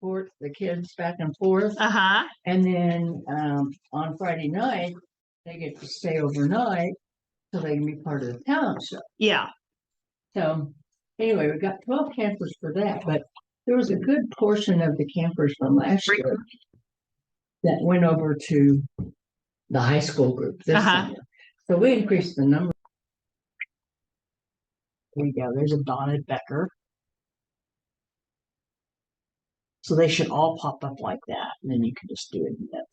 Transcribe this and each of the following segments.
transport the kids back and forth. Uh-huh. And then on Friday night, they get to stay overnight so they can be part of the talent show. Yeah. So anyway, we got 12 campers for that, but there was a good portion of the campers from last year that went over to the high school group this summer. So we increased the number. There you go. There's a Donna Becker. So they should all pop up like that, and then you can just do it in that.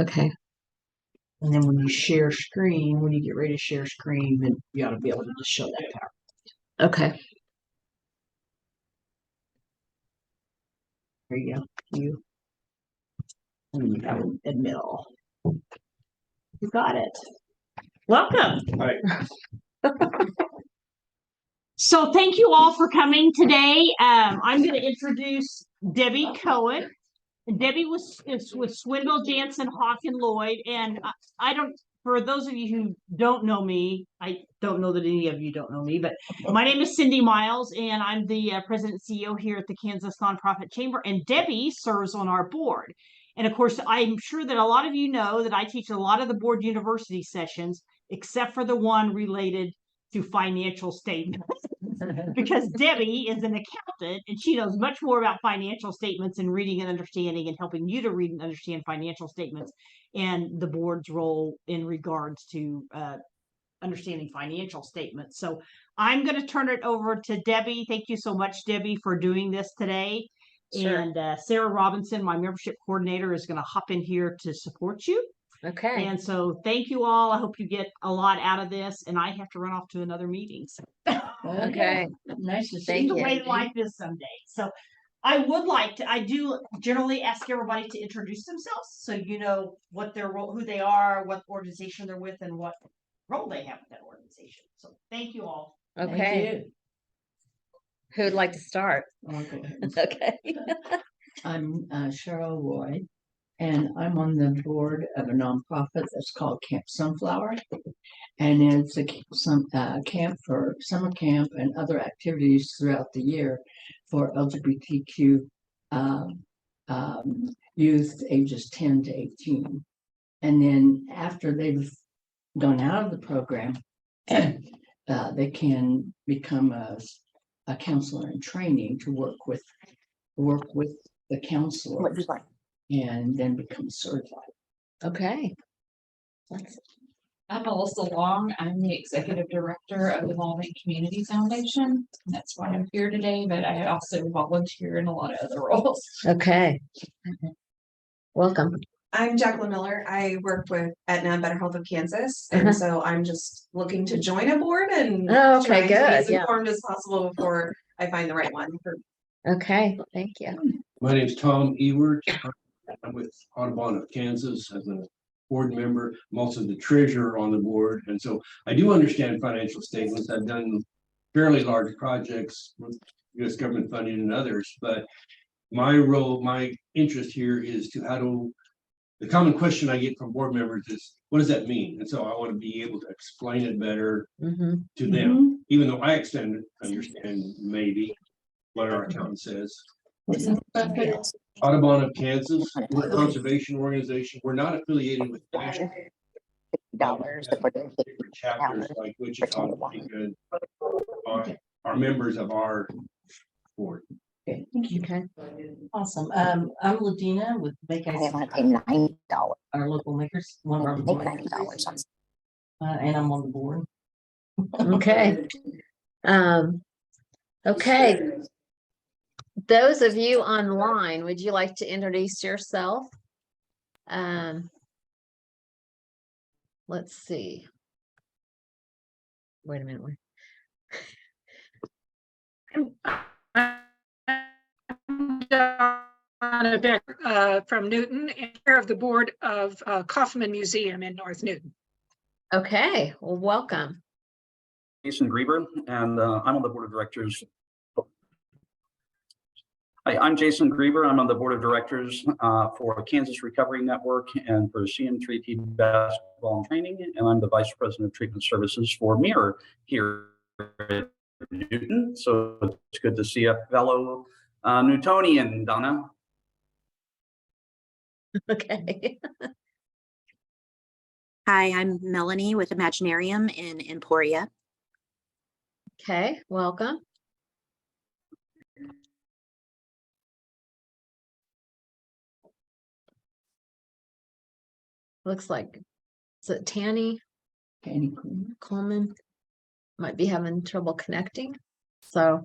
Okay. And then when you share screen, when you get ready to share screen, then you ought to be able to just show that power. Okay. There you go. You. And you got to admit all. You got it. Welcome. Hi. So thank you all for coming today. I'm going to introduce Debbie Coen. Debbie was with Swindoll, Janzen, Hawk, and Loyd. And I don't, for those of you who don't know me, I don't know that any of you don't know me, but my name is Cindy Miles, and I'm the president and CEO here at the Kansas Nonprofit Chamber. And Debbie serves on our board. And of course, I'm sure that a lot of you know that I teach a lot of the board university sessions, except for the one related to financial statements. Because Debbie is an accountant and she knows much more about financial statements and reading and understanding and helping you to read and understand financial statements and the board's role in regards to understanding financial statements. So I'm going to turn it over to Debbie. Thank you so much, Debbie, for doing this today. Sure. And Sarah Robinson, my membership coordinator, is going to hop in here to support you. Okay. And so thank you all. I hope you get a lot out of this, and I have to run off to another meeting. So. Okay. Nice to see you. The way life is someday. So I would like to, I do generally ask everybody to introduce themselves so you know what their role, who they are, what organization they're with, and what role they have with that organization. So thank you all. Okay. Thank you. Who would like to start? Okay. Okay. I'm Cheryl Loyd, and I'm on the board of a nonprofit that's called Camp Sunflower, and it's a camp for summer camp and other activities throughout the year for LGBTQ youth ages 10 to 18. And then after they've gone out of the program, they can become a counselor in training to work with the counselor and then become certified. Okay. I'm Melissa Long. I'm the executive director of the Evolving Community Foundation. That's why I'm here today, but I also volunteer in a lot of other roles. Okay. Welcome. I'm Jacqueline Miller. I work with Aetna Better Health of Kansas, and so I'm just looking to join a board and Oh, okay, trying to be good. as Yeah. informed as possible before I find the right one. Okay. Thank you. My name's Tom Ewert. I'm with Audubon of Kansas as a board member. I'm also the treasurer on the board. And so I do understand financial statements. I've done fairly large projects with U.S. government funding and others, but my role, my interest here is to the common question I get from board members is, what does that mean? And so I want to be able to explain it better to them, even though I understand maybe what our accountant says. Audubon of Kansas, we're a conservation organization. We're not affiliated with national chapters like Wichita, because are members of our board. Okay, thank you. Okay. Awesome. I'm Ladina with Make I want to pay $90. our local makers, one of our local Make makers. $90 And I'm on the board. Okay. Okay. Those of you online, would you like to introduce yourself? Let's see. Wait a minute. Donna Becker from Newton and chair of the board of Kaufman Museum in North Newton. Okay, well, welcome. Jason Grieber, and I'm on the board of directors. Hi, I'm Jason Grieber. I'm on the board of directors for Kansas Recovery Network and for CM3T Basketball and Training, and I'm the vice president of treatment services for Mirror here at Newton. So it's good to see a fellow Newtonian, Donna. Okay. Hi, I'm Melanie with Imaginarium in Emporia. Okay, welcome. Looks like, is it Tanny Any clue? Coleman? Might be having trouble connecting. So,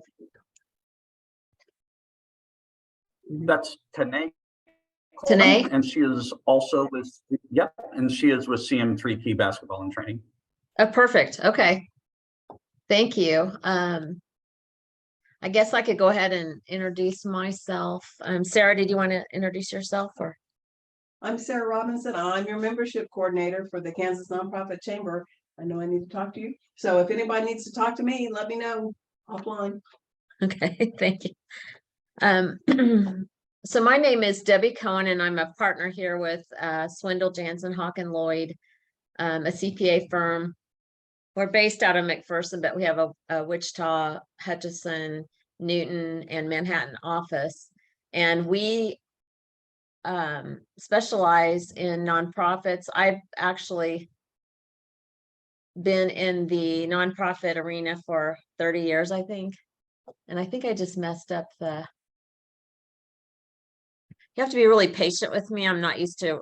That's Tanae. Tanae? And she is also with, yep, and she is with CM3T Basketball and Training. Oh, perfect. Okay. Thank you. I guess I could go ahead and introduce myself. Sarah, did you want to introduce yourself or? I'm Sarah Robinson. I'm your membership coordinator for the Kansas Nonprofit Chamber. I know I need to talk to you. So if anybody needs to talk to me, let me know offline. Okay, thank you. So my name is Debbie Coen and I'm a partner here with Swindoll, Janzen, Loyd, a CPA firm. We're based out of McPherson, but we have a Wichita, Hutchinson, Newton, and Manhattan office. And we specialize in nonprofits. I've actually been in the nonprofit arena for 30 years, I think. And I think I just messed up the. You have to be really patient with me. I'm not used to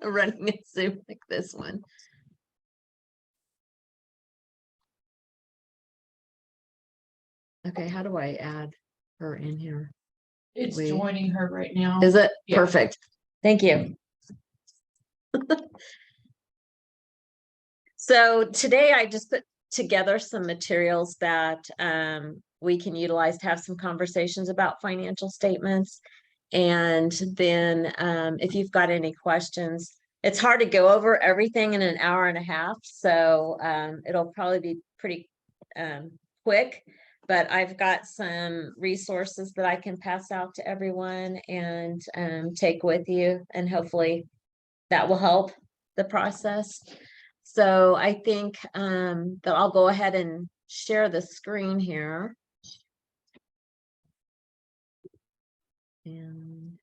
running a Zoom like this one. Okay, how do I add her in here? It's We- joining her right now. Is it? Yeah. Perfect. Thank you. So today I just put together some materials that we can utilize to have some conversations about financial statements. And then if you've got any questions, it's hard to go over everything in an hour and a half. So it'll probably be pretty quick, but I've got some resources that I can pass out to everyone and take with you, and hopefully that will help the process. So I think that I'll go ahead and share the screen here. And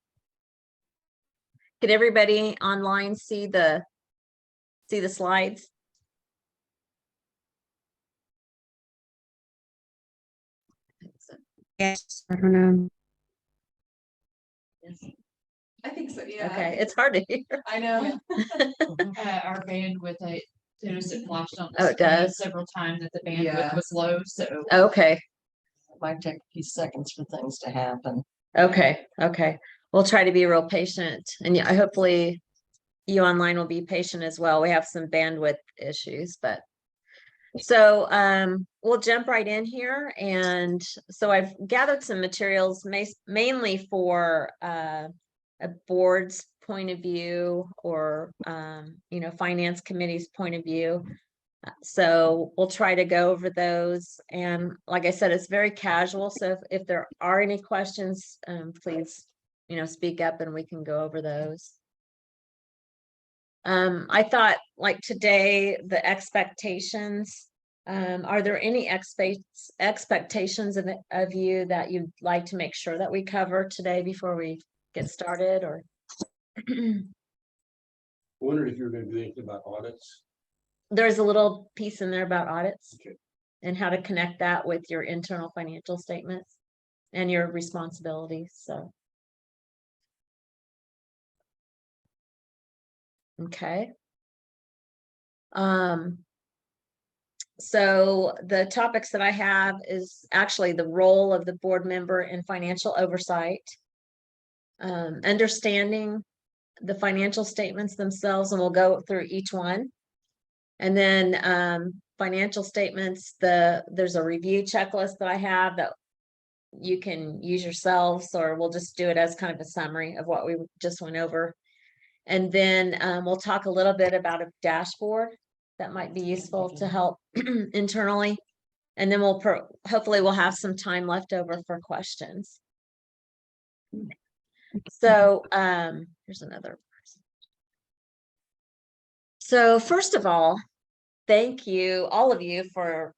can everybody online see the slides? Yes. I don't know. Yes. I think so, yeah. Okay, it's hard to hear. I know. Our bandwidth, I noticed it flashed on Oh, the it screen does? several times that the bandwidth Yeah. was low, so. Okay, Might take a few seconds for things to happen. okay. We'll try to be real patient, and yeah, hopefully you online will be patient as well. We have some bandwidth issues, but so we'll jump right in here. And so I've gathered some materials mainly for a board's point of view, or finance committee's point of view. So we'll try to go over those. And like I said, it's very casual. So if there are any questions, please, speak up and we can go over those. I thought, like today, the expectations, are there any expectations of you that you'd like to make sure that we cover today before we get started, or? I wondered if you were gonna do anything about audits. There's a little piece in there about audits. Okay. And how to connect that with your internal financial statements and your responsibilities, so. Okay. So the topics that I have is actually the role of the board member in financial oversight, understanding the financial statements themselves, and we'll go through each one. And then financial statements, there's a review checklist that I have that you can use yourselves, or we'll just do it as kind of a summary of what we just went over. And then we'll talk a little bit about a dashboard that might be useful to help internally. And then hopefully we'll have some time left over for questions. So here's another. So first of all, thank you, all of you, for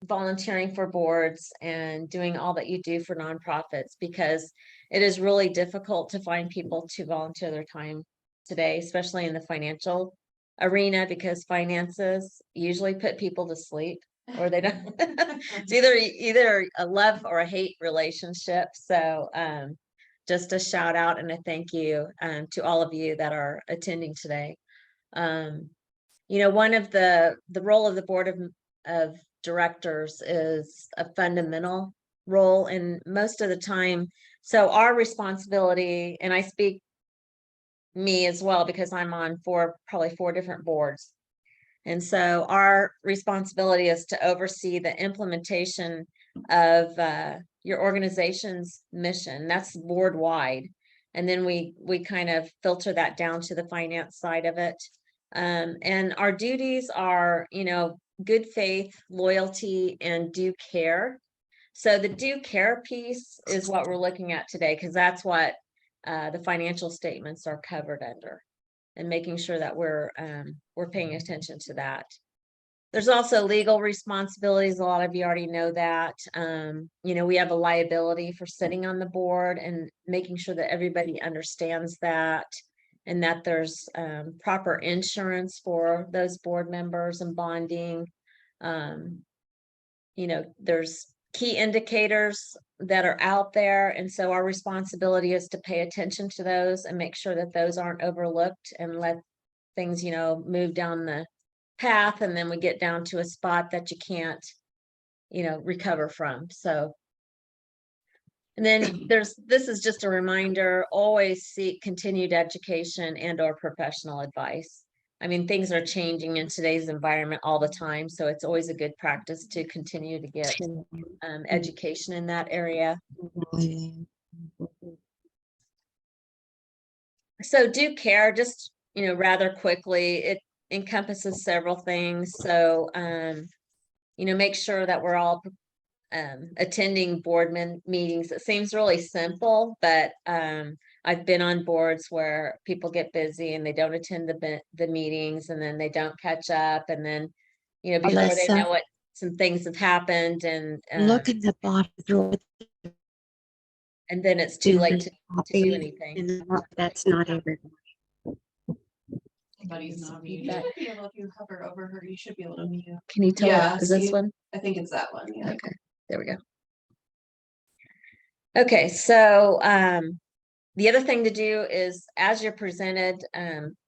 volunteering for boards and doing all that you do for nonprofits, because it is really difficult to find people to volunteer their time today, especially in the financial arena, because finances usually put people to sleep, or they don't. It's either a love or a hate relationship. So just a shout out and a thank you to all of you that are attending today. One of the role of the board of directors is a fundamental role, and most of the time, so our responsibility, and I speak me as well, because I'm on probably four different boards. And so our responsibility is to oversee the implementation of your organization's mission. That's board wide. And then we kind of filter that down to the finance side of it. And our duties are, good faith, loyalty, and due care. So the due care piece is what we're looking at today, because that's what the financial statements are covered under, and making sure that we're paying attention to that. There's also legal responsibilities. A lot of you already know that. We have a liability for sitting on the board, and making sure that everybody understands that, and that there's proper insurance for those board members and bonding. There's key indicators that are out there. And so our responsibility is to pay attention to those and make sure that those aren't overlooked, and let things, move down the path. And then we get down to a spot that you can't, recover from. So, and then this is just a reminder, always seek continued education and or professional advice. I mean, things are changing in today's environment all the time. So it's always a good practice to continue to get education in that area. So due care, just, rather quickly, it encompasses several things. So, make sure that we're all attending board meetings. It seems really simple, but I've been on boards where people get busy and they don't attend the meetings, and then they don't catch up, and then before they know what, some things have happened, and Look at the bottom drawer. and then it's too late to do anything. That's not everyone. Somebody's not muted. You should be able, if you hover over her, you should be able to mute. Can you tell? Yeah, Is this see? one? I think it's that one. Yeah. Okay, there we go. Okay, so the other thing to do is, as you're presented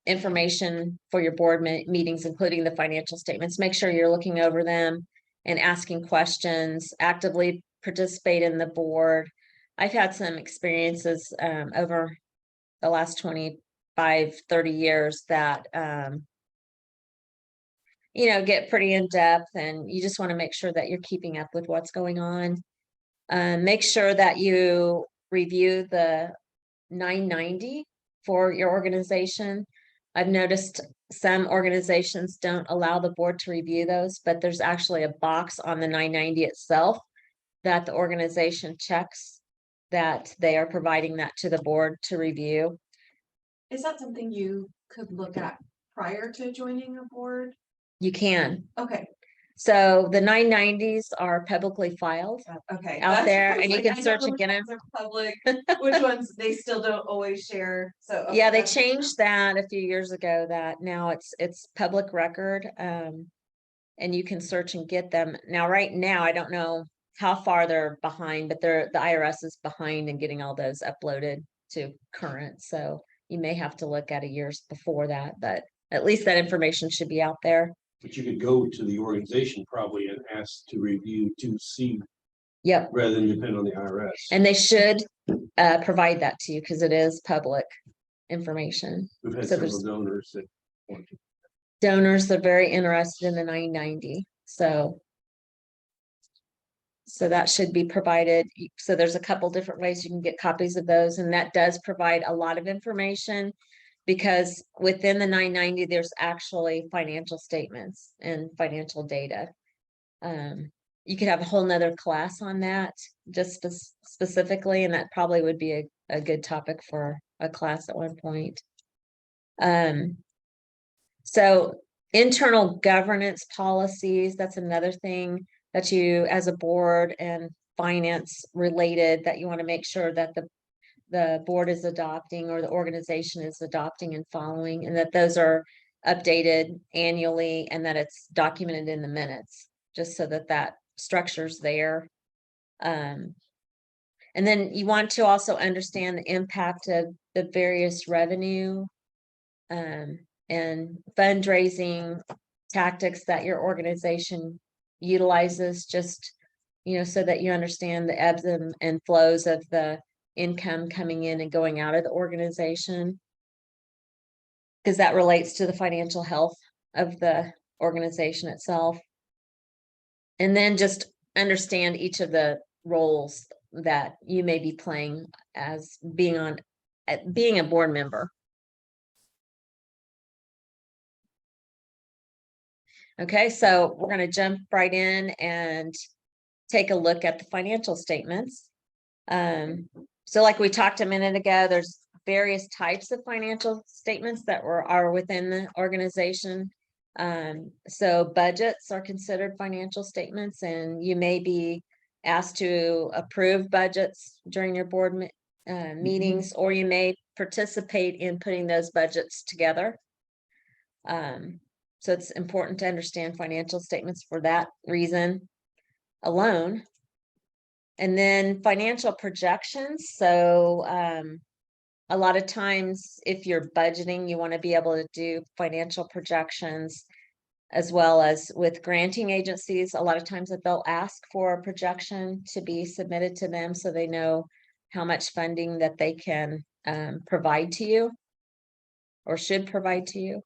information for your board meetings, including the financial statements, make sure you're looking over them and asking questions, actively participate in the board. I've had some experiences over the last 25, 30 years that, get pretty in depth, and you just want to make sure that you're keeping up with what's going on. Make sure that you review the 990 for your organization. I've noticed some organizations don't allow the board to review those, but there's actually a box on the 990 itself that the organization checks that they are providing that to the board to review. Is that something you could look at prior to joining a board? You can. Okay. So the 990s are publicly filed Okay. out That's there, what I was and you like, can I know search which and get them. ones are public, which ones they still don't always share. So okay, Yeah, they that's- changed that a few years ago, that now it's public record, and you can search and get them. Now, right now, I don't know how far they're behind, but the IRS is behind in getting all those uploaded to current. So you may have to look at a years before that, but at least that information should be out there. But you could go to the organization probably and ask to review to see, Yep. rather than depend on the IRS. And they should provide that to you, because it is public information. We've had So several there's donors that want to. donors that are very interested in the 990. So that should be provided. So there's a couple different ways you can get copies of those, and that does provide a lot of information, because within the 990, there's actually financial statements and financial data. You could have a whole nother class on that, just specifically, and that probably would be a good topic for a class at one point. So internal governance policies, that's another thing. that you, as a board and finance related, that you want to make sure that the board is adopting or the organization is adopting and following, and that those are updated annually and that it's documented in the minutes, just so that that structure's there. And then you want to also understand the impact of the various revenue and fundraising tactics that your organization utilizes, just, so that you understand the ebbs and flows of the income coming in and going out of the organization, because that relates to the financial health of the organization itself. And then just understand each of the roles that you may be playing as being a board member. Okay, so we're going to jump right in and take a look at the financial statements. So like we talked a minute ago, there's various types of financial statements that are within the organization. So budgets are considered financial statements, and you may be asked to approve budgets during your board meetings, or you may participate in putting those budgets together. So it's important to understand financial statements for that reason alone. And then financial projections. So a lot of times if you're budgeting, you want to be able to do financial projections, as well as with granting agencies. A lot of times that they'll ask for a projection to be submitted to them, so they know how much funding that they can provide to you or should provide to you.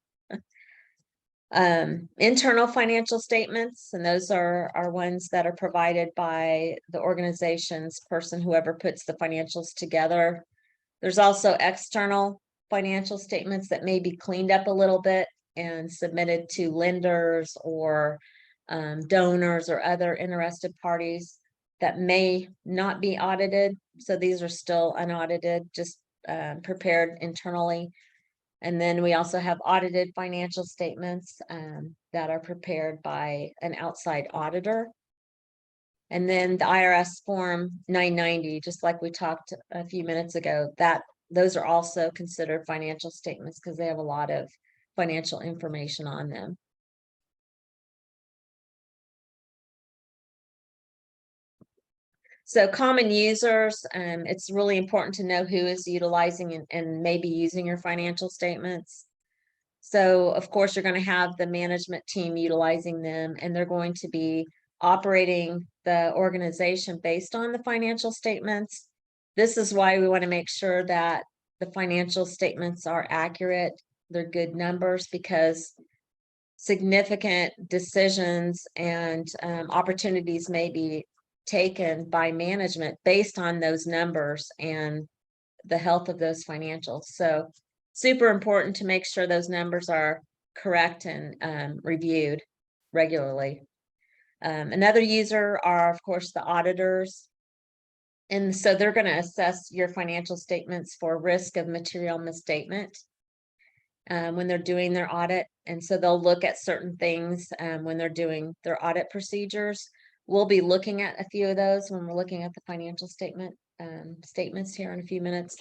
Internal financial statements, and those are ones that are provided by the organization's person, whoever puts the financials together. There's also external financial statements that may be cleaned up a little bit and submitted to lenders or donors or other interested parties that may not be audited. So these are still unaudited, just prepared internally. And then we also have audited financial statements that are prepared by an outside auditor. And then the IRS Form 990, just like we talked a few minutes ago, those are also considered financial statements because they have a lot of financial information on them. So common users, it's really important to know who is utilizing and maybe using your financial statements. So of course, you're going to have the management team utilizing them, and they're going to be operating the organization based on the financial statements. This is why we want to make sure that the financial statements are accurate. They're good numbers, because significant decisions and opportunities may be taken by management based on those numbers and the health of those financials. So super important to make sure those numbers are correct and reviewed regularly. Another user are, of course, the auditors. And so they're going to assess your financial statements for risk of material misstatement when they're doing their audit. And so they'll look at certain things when they're doing their audit procedures. We'll be looking at a few of those when we're looking at the financial statements here in a few minutes.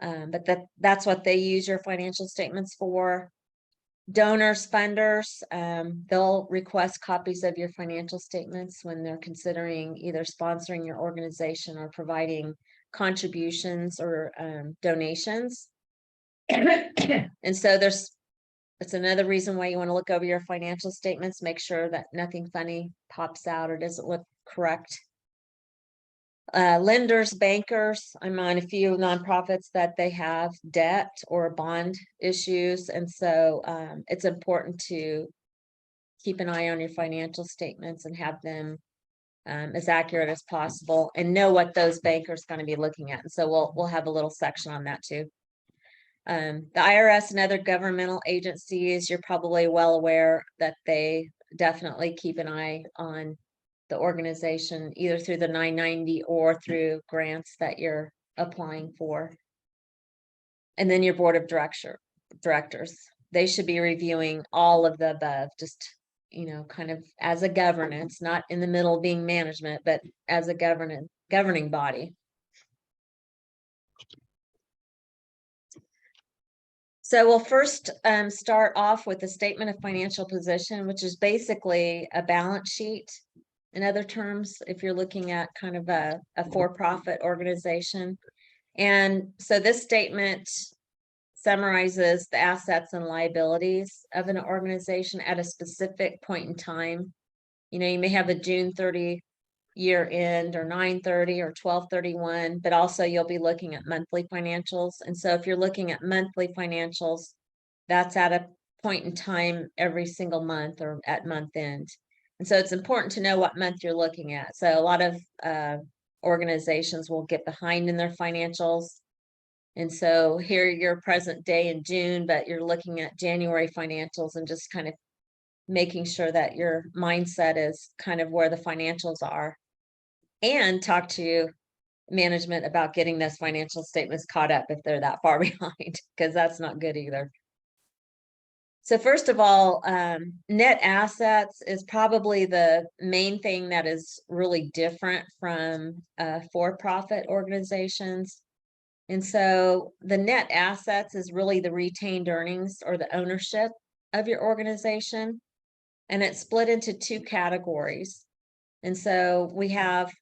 But that's what they use your financial statements for. Donors, funders, they'll request copies of your financial statements when they're considering either sponsoring your organization or providing contributions or donations. And so it's another reason why you want to look over your financial statements, make sure that nothing funny pops out or doesn't look correct. Lenders, bankers, I'm on a few nonprofits that they have debt or bond issues. And so it's important to keep an eye on your financial statements and have them as accurate as possible, and know what those bankers are going to be looking at. And so we'll have a little section on that too. The IRS and other governmental agencies, you're probably well aware that they definitely keep an eye on the organization, either through the 990 or through grants that you're applying for. And then your board of directors, they should be reviewing all of the above, just you know, kind of as a governance, not in the middle being management, but as a governing body. So we'll first start off with the statement of financial position, which is basically a balance sheet. In other terms, if you're looking at kind of a for-profit organization. And so this statement summarizes the assets and liabilities of an organization at a specific point in time. You know, you may have a June 30 year end or 9/30 or 12/31, but also you'll be looking at monthly financials. And so if you're looking at monthly financials, that's at a point in time every single month or at month end. And so it's important to know what month you're looking at. So a lot of organizations will get behind in their financials. And so here you're present day in June, but you're looking at January financials and just kind of making sure that your mindset is kind of where the financials are. And talk to management about getting those financial statements caught up if they're that far behind, because that's not good either. So first of all, net assets is probably the main thing that is really different from for-profit organizations. And so the net assets is really the retained earnings or the ownership of your organization. And it's split into two categories. And so we have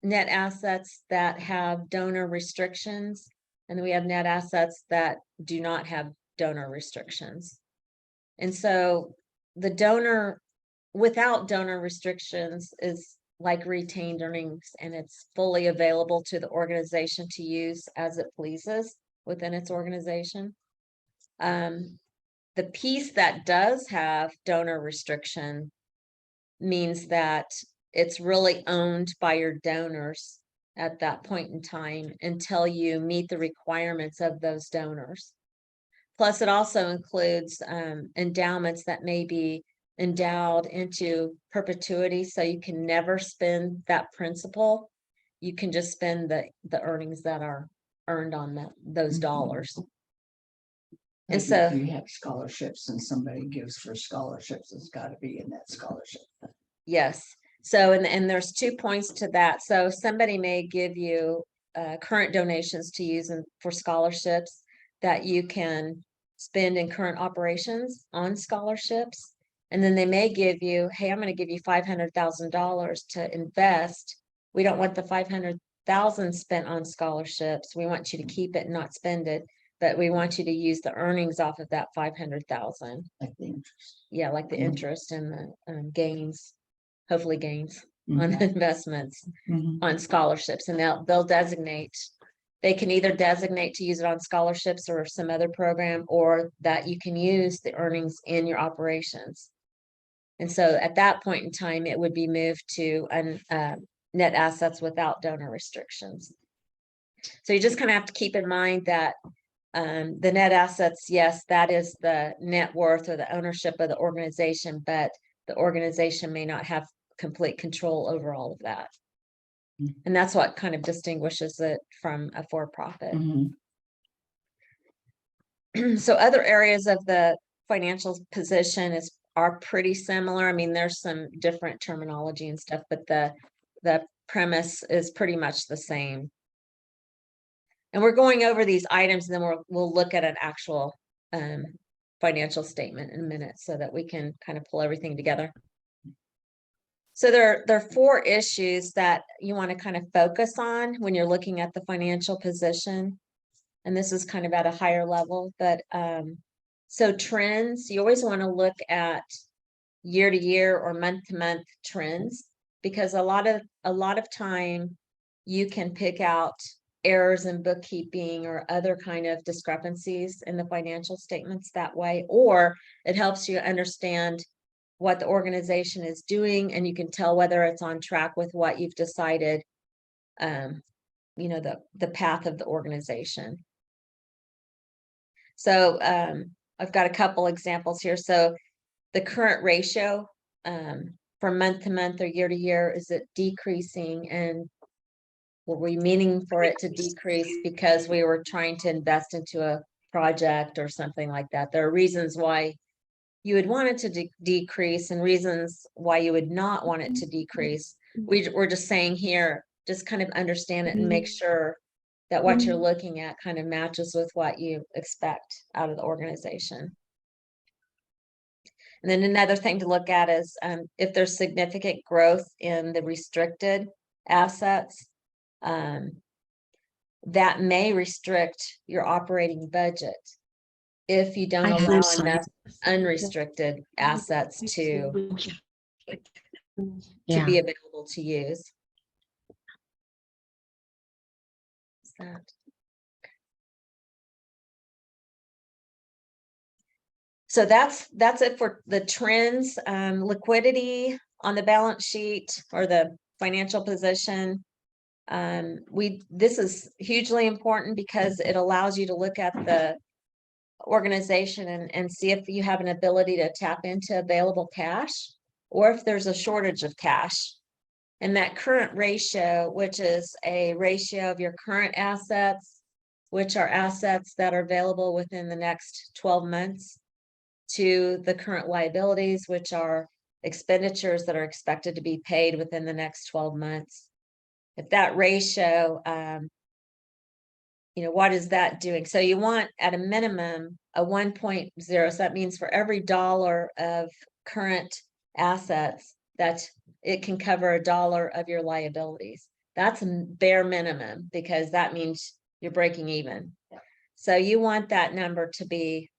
net assets that have donor restrictions, and then we have net assets that do not have donor restrictions. And so the donor without donor restrictions is like retained earnings, and it's fully available to the organization to use as it pleases within its organization. The piece that does have donor restriction means that it's really owned by your donors at that point in time until you meet the requirements of those donors. Plus, it also includes endowments that may be endowed into perpetuity, so you can never spend that principal. You can just spend the earnings that are earned on those dollars. And Like so if you have scholarships and somebody gives for scholarships, it's got to be in that scholarship. yes. So, and there's 2 points to that. So somebody may give you current donations to use for scholarships that you can spend in current operations on scholarships. And then they may give you, hey, I'm going to give you $500,000 to invest. We don't want the $500,000 spent on scholarships. We want you to keep it and not spend it, but we want you to use the earnings off of that $500,000. Like the interest. Yeah, like the Mhm. interest and the gains, hopefully gains Mhm. on the investments Mhm. on scholarships. And they'll designate, they can either designate to use it on scholarships or some other program, or that you can use the earnings in your operations. And so at that point in time, it would be moved to net assets without donor restrictions. So you just kind of have to keep in mind that the net assets, yes, that is the net worth or the ownership of the organization, but the organization may not have complete control over all of that. And that's what kind of distinguishes it from a for-profit. Mhm. So other areas of the financial position are pretty similar. I mean, there's some different terminology and stuff, but the premise is pretty much the same. And we're going over these items, and then we'll look at an actual financial statement in a minute so that we can kind of pull everything together. So there are 4 issues that you want to kind of focus on when you're looking at the financial position. And this is kind of at a higher level, but so trends, you always want to look at year to year or month to month trends, because a lot of time you can pick out errors in bookkeeping or other kind of discrepancies in the financial statements that way, or it helps you understand what the organization is doing, and you can tell whether it's on track with what you've decided, you know, the path of the organization. So I've got a couple examples here. So the current ratio from month to month or year to year, is it decreasing? And were we meaning for it to decrease because we were trying to invest into a project or something like that? There are reasons why you would want it to decrease and reasons why you would not want it to decrease. We're just saying here, just kind of understand it and make sure that what you're looking at kind of matches with what you expect out of the organization. And then another thing to look at is if there's significant growth in the restricted assets, that may restrict your operating budget if you don't I'm allow sorry. enough unrestricted assets to Yeah. be available to use. What's that? So that's it for the trends. Liquidity on the balance sheet or the financial position. This is hugely important because it allows you to look at the organization and see if you have an ability to tap into available cash or if there's a shortage of cash. And that current ratio, which is a ratio of your current assets, which are assets that are available within the next 12 months, to the current liabilities, which are expenditures that are expected to be paid within the next 12 months. If that ratio, what is that doing? So you want at a minimum a 1.0. So that means for every dollar of current assets, that it can cover $1 of your liabilities. That's a bare minimum because that means you're breaking even. Yeah. So you want that number to be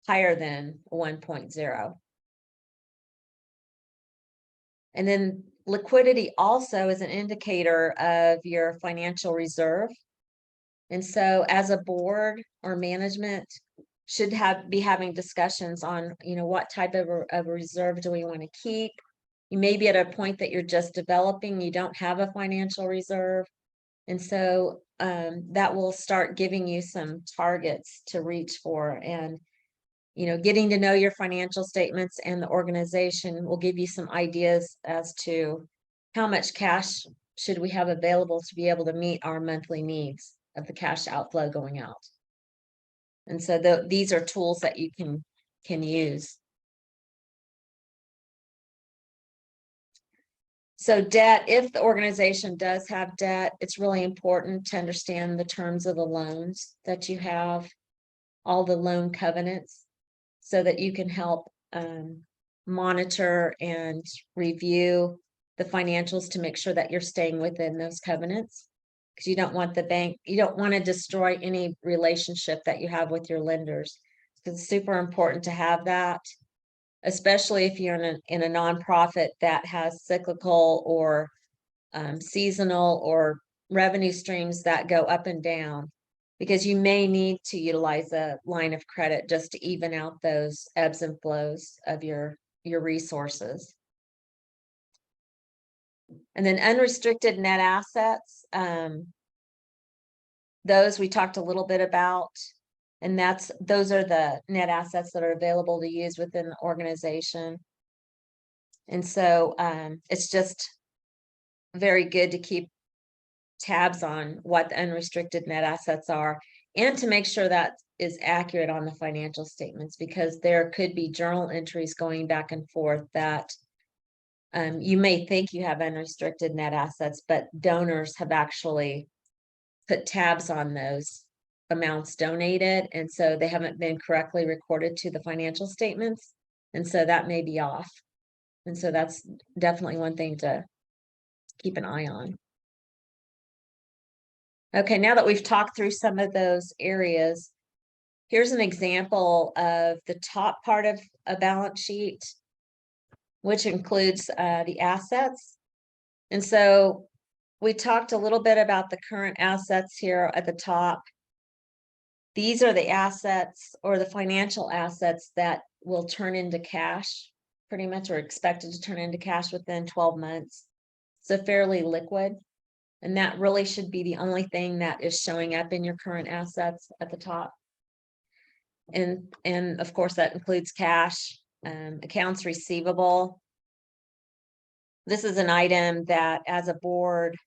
higher than 1.0. And then liquidity also is an indicator of your financial reserve. And so as a board or management should be having discussions on, what type of a reserve do we want to keep? You may be at a point that you're just developing, you don't have a financial reserve. And so that will start giving you some targets to reach for. And getting to know your financial statements and the organization will give you some ideas as to how much cash should we have available to be able to meet our monthly needs of the cash outflow going out. And so these are tools that you can use. So debt, if the organization does have debt, it's really important to understand the terms of the loans that you have, all the loan covenants, so that you can help monitor and review the financials to make sure that you're staying within those covenants. Because you don't want the bank, you don't want to destroy any relationship that you have with your lenders. It's super important to have that, especially if you're in a nonprofit that has cyclical or seasonal or revenue streams that go up and down, because you may need to utilize a line of credit just to even out those ebbs and flows of your resources. And then unrestricted net assets, those we talked a little bit about, and those are the net assets that are available to use within the organization. And so it's just very good to keep tabs on what the unrestricted net assets are and to make sure that is accurate on the financial statements, because there could be journal entries going back and forth that you may think you have unrestricted net assets, but donors have actually put tabs on those amounts donated, and so they haven't been correctly recorded to the financial statements, and so that may be off. And so that's definitely one thing to keep an eye on. Okay, now that we've talked through some of those areas, here's an example of the top part of a balance sheet, which includes the assets. And so we talked a little bit about the current assets here at the top. These are the assets or the financial assets that will turn into cash, pretty much, or expected to turn into cash within 12 months. So fairly liquid. And that really should be the only thing that is showing up in your current assets at the top. And of course, that includes cash, accounts receivable. This is an item that as a board,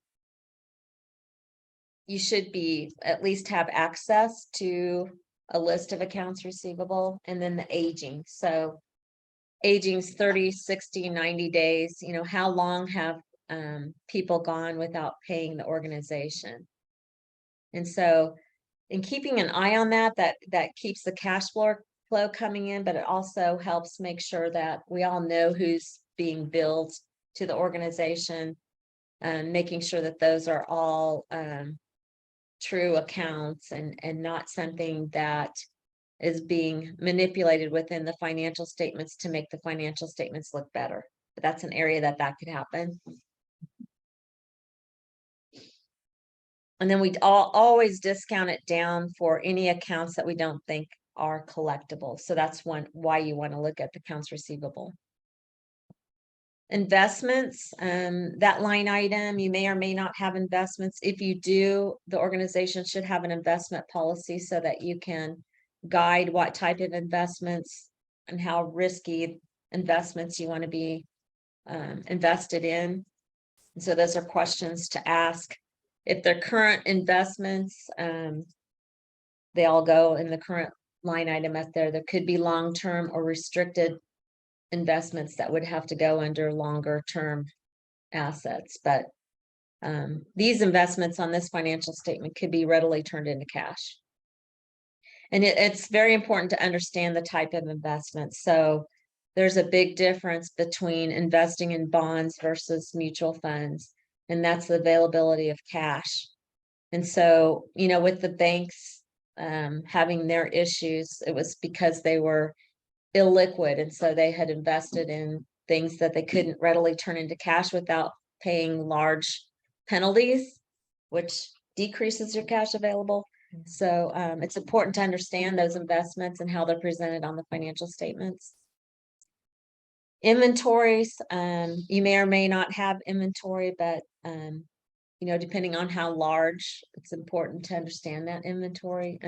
you should be at least have access to a list of accounts receivable, and then the aging. So aging's 30, 60, 90 days, you know, how long have people gone without paying the organization? And so in keeping an eye on that, that keeps the cash flow coming in, but it also helps make sure that we all know who's being billed to the organization, and making sure that those are all true accounts and not something that is being manipulated within the financial statements to make the financial statements look better. But that's an area that could happen. And then we always discount it down for any accounts that we don't think are collectible. So that's why you want to look at the accounts receivable. Investments, that line item, you may or may not have investments. If you do, the organization should have an investment policy so that you can guide what type of investments and how risky investments you want to be invested in. And so those are questions to ask. If they're current investments, they all go in the current line item up there. There could be long-term or restricted investments that would have to go under longer term assets. But these investments on this financial statement could be readily turned into cash. And it's very important to understand the type of investment. So there's a big difference between investing in bonds versus mutual funds, and that's the availability of cash. And so, you know, with the banks having their issues, it was because they were illiquid. And so they had invested in things that they couldn't readily turn into cash without paying large penalties, which decreases your cash available. So it's important to understand those investments and how they're presented on the financial statements. Inventories, you may or may not have inventory, but you know, depending on how large, it's important to understand that inventory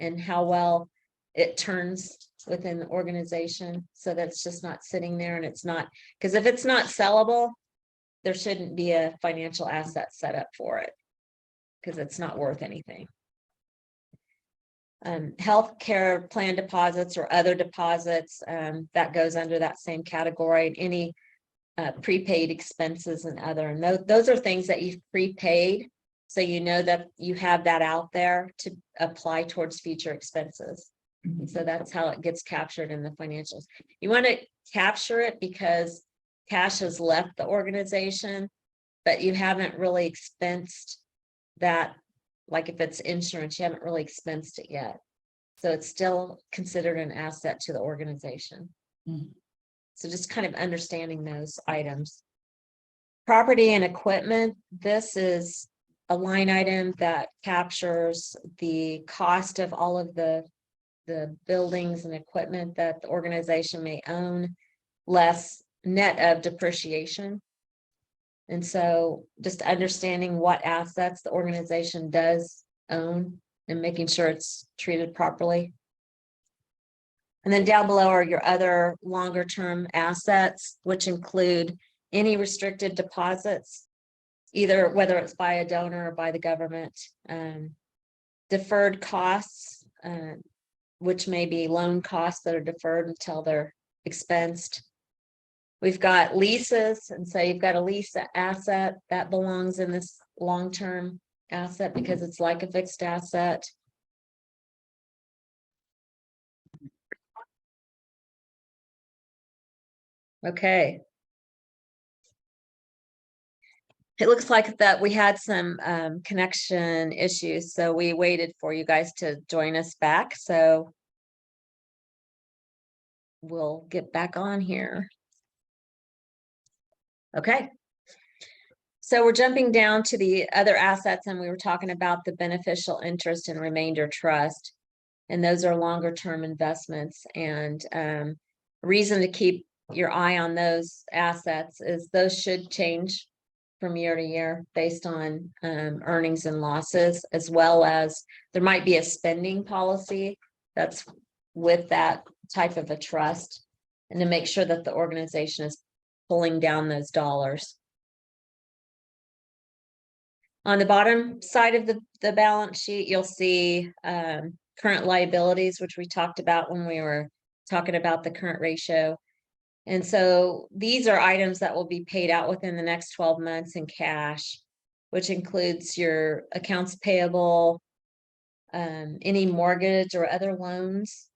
and how well it turns within the organization, so that's just not sitting there. And it's not, because if it's not sellable, there shouldn't be a financial asset set up for it, because it's not worth anything. Healthcare plan deposits or other deposits, that goes under that same category. Any prepaid expenses and other, and those are things that you've prepaid, so you know that you have that out there to apply towards future expenses. And so that's how it gets captured in the financials. You want to capture it because cash has left the organization, but you haven't really expensed that. Like if it's insurance, you haven't really expensed it yet. So it's still considered an asset to the organization. So just kind of understanding those items. Property and equipment, this is a line item that captures the cost of all of the buildings and equipment that the organization may own, less net of depreciation. And so just understanding what assets the organization does own and making sure it's treated properly. And then down below are your other longer term assets, which include any restricted deposits, either whether it's by a donor or by the government, deferred costs, which may be loan costs that are deferred until they're expensed. We've got leases, and so you've got a lease asset that belongs in this long-term asset because it's like a fixed asset. Okay. It looks like that we had some connection issues, so we waited for you guys to join us back. So we'll get back on here. Okay. So we're jumping down to the other assets, and we were talking about the beneficial interest and remainder trust. And those are longer term investments. And reason to keep your eye on those assets is those should change from year to year based on earnings and losses, as well as there might be a spending policy that's with that type of a trust, and to make sure that the organization is pulling down those dollars. On the bottom side of the balance sheet, you'll see current liabilities, which we talked about when we were talking about the current ratio. And so these are items that will be paid out within the next 12 months in cash, which includes your accounts payable, any mortgage or other loans,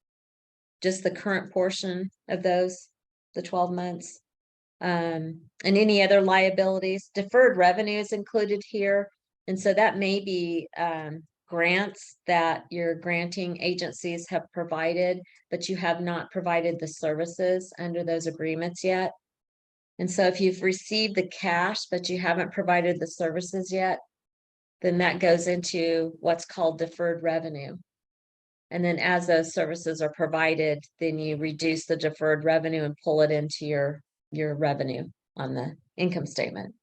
just the current portion of those, the 12 months, and any other liabilities. Deferred revenue is included here. And so that may be grants that your granting agencies have provided, but you have not provided the services under those agreements yet. And so if you've received the cash, but you haven't provided the services yet, then that goes into what's called deferred revenue. And then as those services are provided, then you reduce the deferred revenue and pull it into your revenue on the income statement.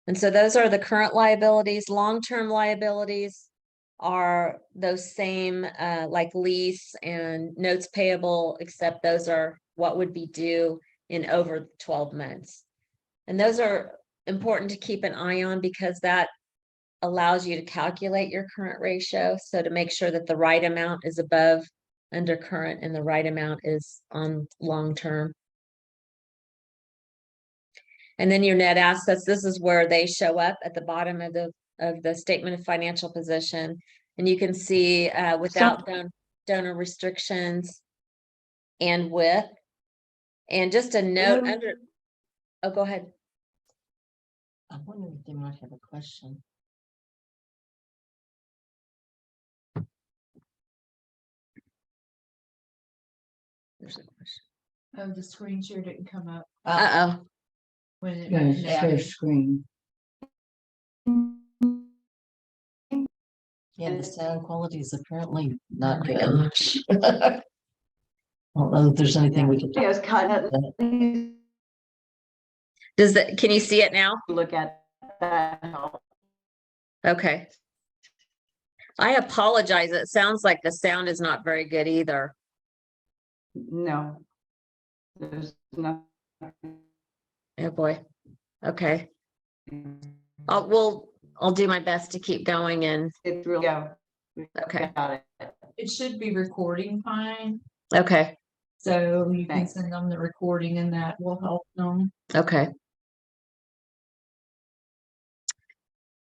And so those are the current liabilities. Long-term liabilities are those same like lease and notes payable, except those are what would be due in over 12 months. And those are important to keep an eye on because that allows you to calculate your current ratio. So to make sure that the right amount is above under current and the right amount is on long-term. And then your net assets, this is where they show up at the bottom of the statement of financial position. And you can see without donor restrictions and with, and just a note under, oh, go ahead. I wonder if they might have a question. There's a question. Oh, the screen share didn't come up. Uh-oh. When it Gotta share screen. Yeah, the sound quality is apparently not good. Gosh. I don't know if there's anything we could do. Yes, kind of. Does that, can you see it now? Look at that. Okay. I apologize. It sounds like the sound is not very good either. No. There's nothing. Oh boy. Okay. I'll do my best to keep going and It's really go. okay. Got it. It should be recording fine, Okay. so you can Thanks. send them the recording and that will help them. Okay.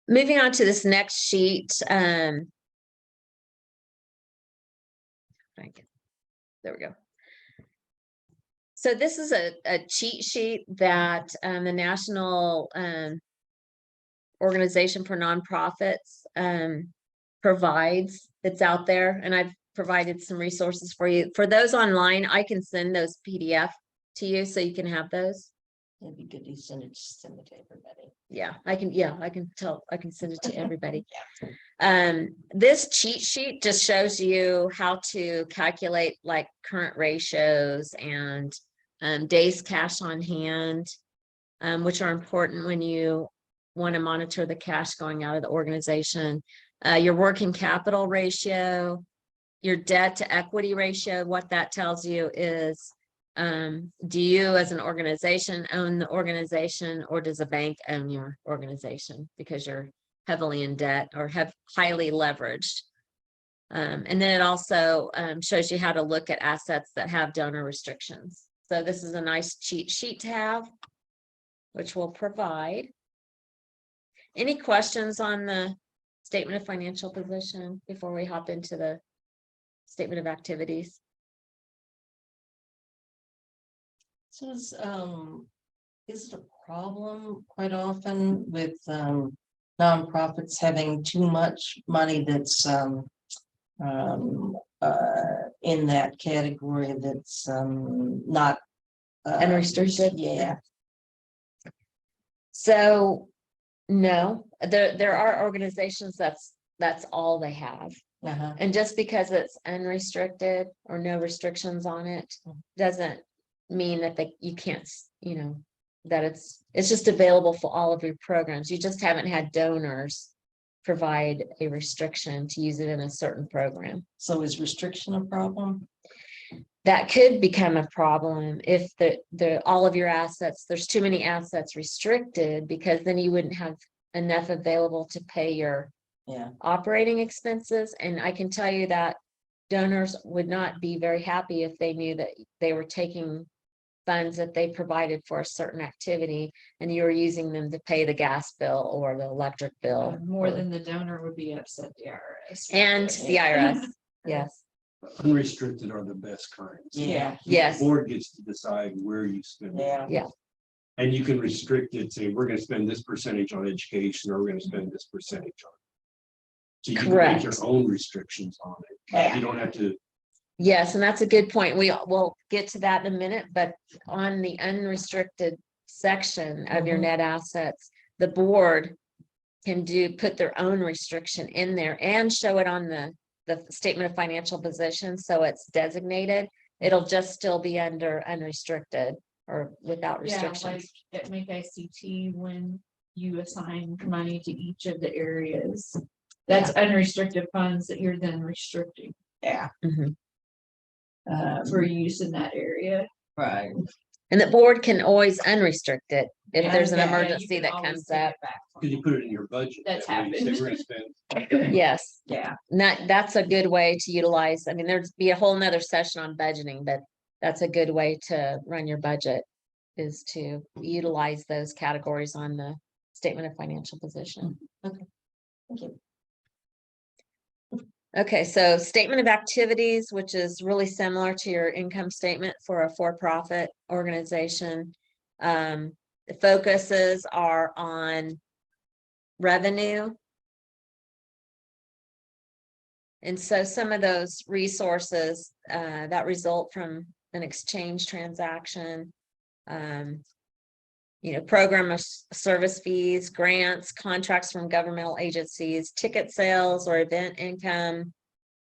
Moving on to this next sheet. There we go. So this is a cheat sheet that the National Organization for Nonprofits provides. It's out there, and I've provided some resources for you. For those online, I can send those PDF to you so you can have those. It'd be good to send it to everybody. Yeah, I can send it to everybody. This cheat sheet just shows you how to calculate like current ratios and days cash on hand, which are important when you want to monitor the cash going out of the organization. Your working capital ratio, your debt to equity ratio. What that tells you is, do you as an organization own the organization, or does a bank own your organization because you're heavily in debt or have highly leveraged? And then it also shows you how to look at assets that have donor restrictions. So this is a nice cheat sheet to have, which we'll provide. Any questions on the statement of financial position before we hop into the statement of activities? So is it a problem quite often with nonprofits having too much money that's in that category that's not Unrestricted? Yeah. So no, there are organizations that's all they have. Uh-huh. And just because it's unrestricted or no restrictions on it doesn't mean that you can't, that it's just available for all of your programs. You just haven't had donors provide a restriction to use it in a certain program. So is restriction a problem? That could become a problem if all of your assets, there's too many assets restricted, because then you wouldn't have enough available to pay your operating expenses. And I can tell you that donors would not be very happy if they knew that they were taking funds that they provided for a certain activity and you were using them to pay the gas bill or the electric bill. More or- than the donor would be upset, the IRS. And the IRS, yes, Unrestricted are the best currency. Yeah. yes, The board gets to decide where you spend it. yeah, And you can restrict it, say, we're gonna spend this percentage on education, or we're gonna spend this percentage on. So you can make your Correct. own restrictions on it. You don't have to, yes, and that's a good point. We'll get to that in a minute, but on the unrestricted section of your net assets, the board can put their own restriction in there and show it on the statement of financial position, so it's designated. It'll just still be under unrestricted or without Yeah, like restrictions. at Make ICT, when you assign money to each of the areas, that's unrestricted funds that you're then restricting. Yeah. Mhm. For use in that area. Right. And the board can always unrestrict it if Yeah, there's an yeah, you emergency can that always comes take it up. back from cause you put it in your budget. That's That way you say happened. we're gonna spend Yes, Yeah. that's a good way to utilize. I mean, there'd be a whole nother session on budgeting, but that's a good way to run your budget, is to utilize those categories on the statement of financial position. Okay. Thank you. Okay, so statement of activities, which is really similar to your income statement for a for-profit organization. The focuses are on revenue. And so some of those resources that result from an exchange transaction, program of service fees, grants, contracts from governmental agencies, ticket sales or event income,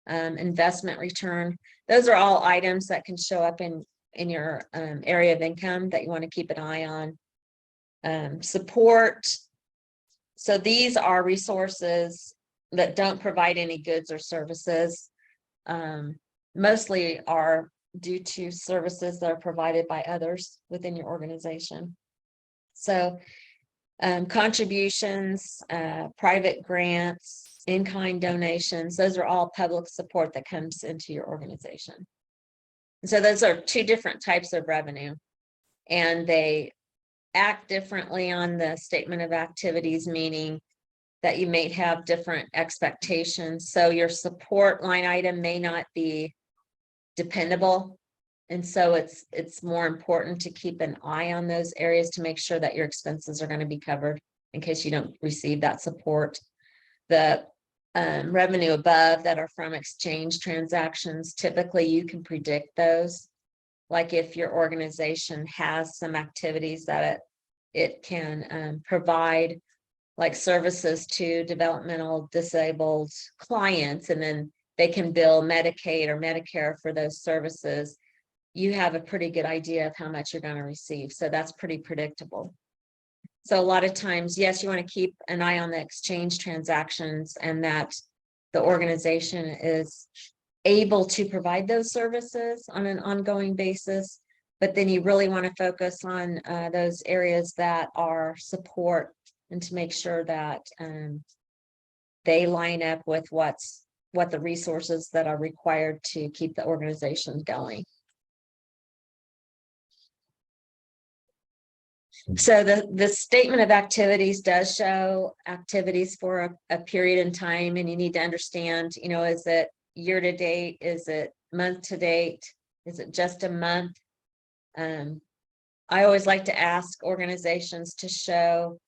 investment return. Those are all items that can show up in your area of income that you want to keep an eye on. Support. So these are resources that don't provide any goods or services. Mostly are due to services that are provided by others within your organization. So contributions, private grants, in-kind donations, those are all public support that comes into your organization. And so those are two different types of revenue, and they act differently on the statement of activities, meaning that you may have different expectations. So your support line item may not be dependable. And so it's more important to keep an eye on those areas to make sure that your expenses are going to be covered in case you don't receive that support. The revenue above that are from exchange transactions, typically you can predict those. Like if your organization has some activities that it can provide, like services to developmental disabled clients, and then they can bill Medicaid or Medicare for those services, you have a pretty good idea of how much you're going to receive. So that's pretty predictable. So a lot of times, yes, you want to keep an eye on the exchange transactions and that the organization is able to provide those services on an ongoing basis. But then you really want to focus on those areas that are support, and to make sure that they line up with what the resources that are required to keep the organization going. So the statement of activities does show activities for a period in time, and you need to understand, is it year to date? Is it month to date? Is it just a month? I always like to ask organizations to show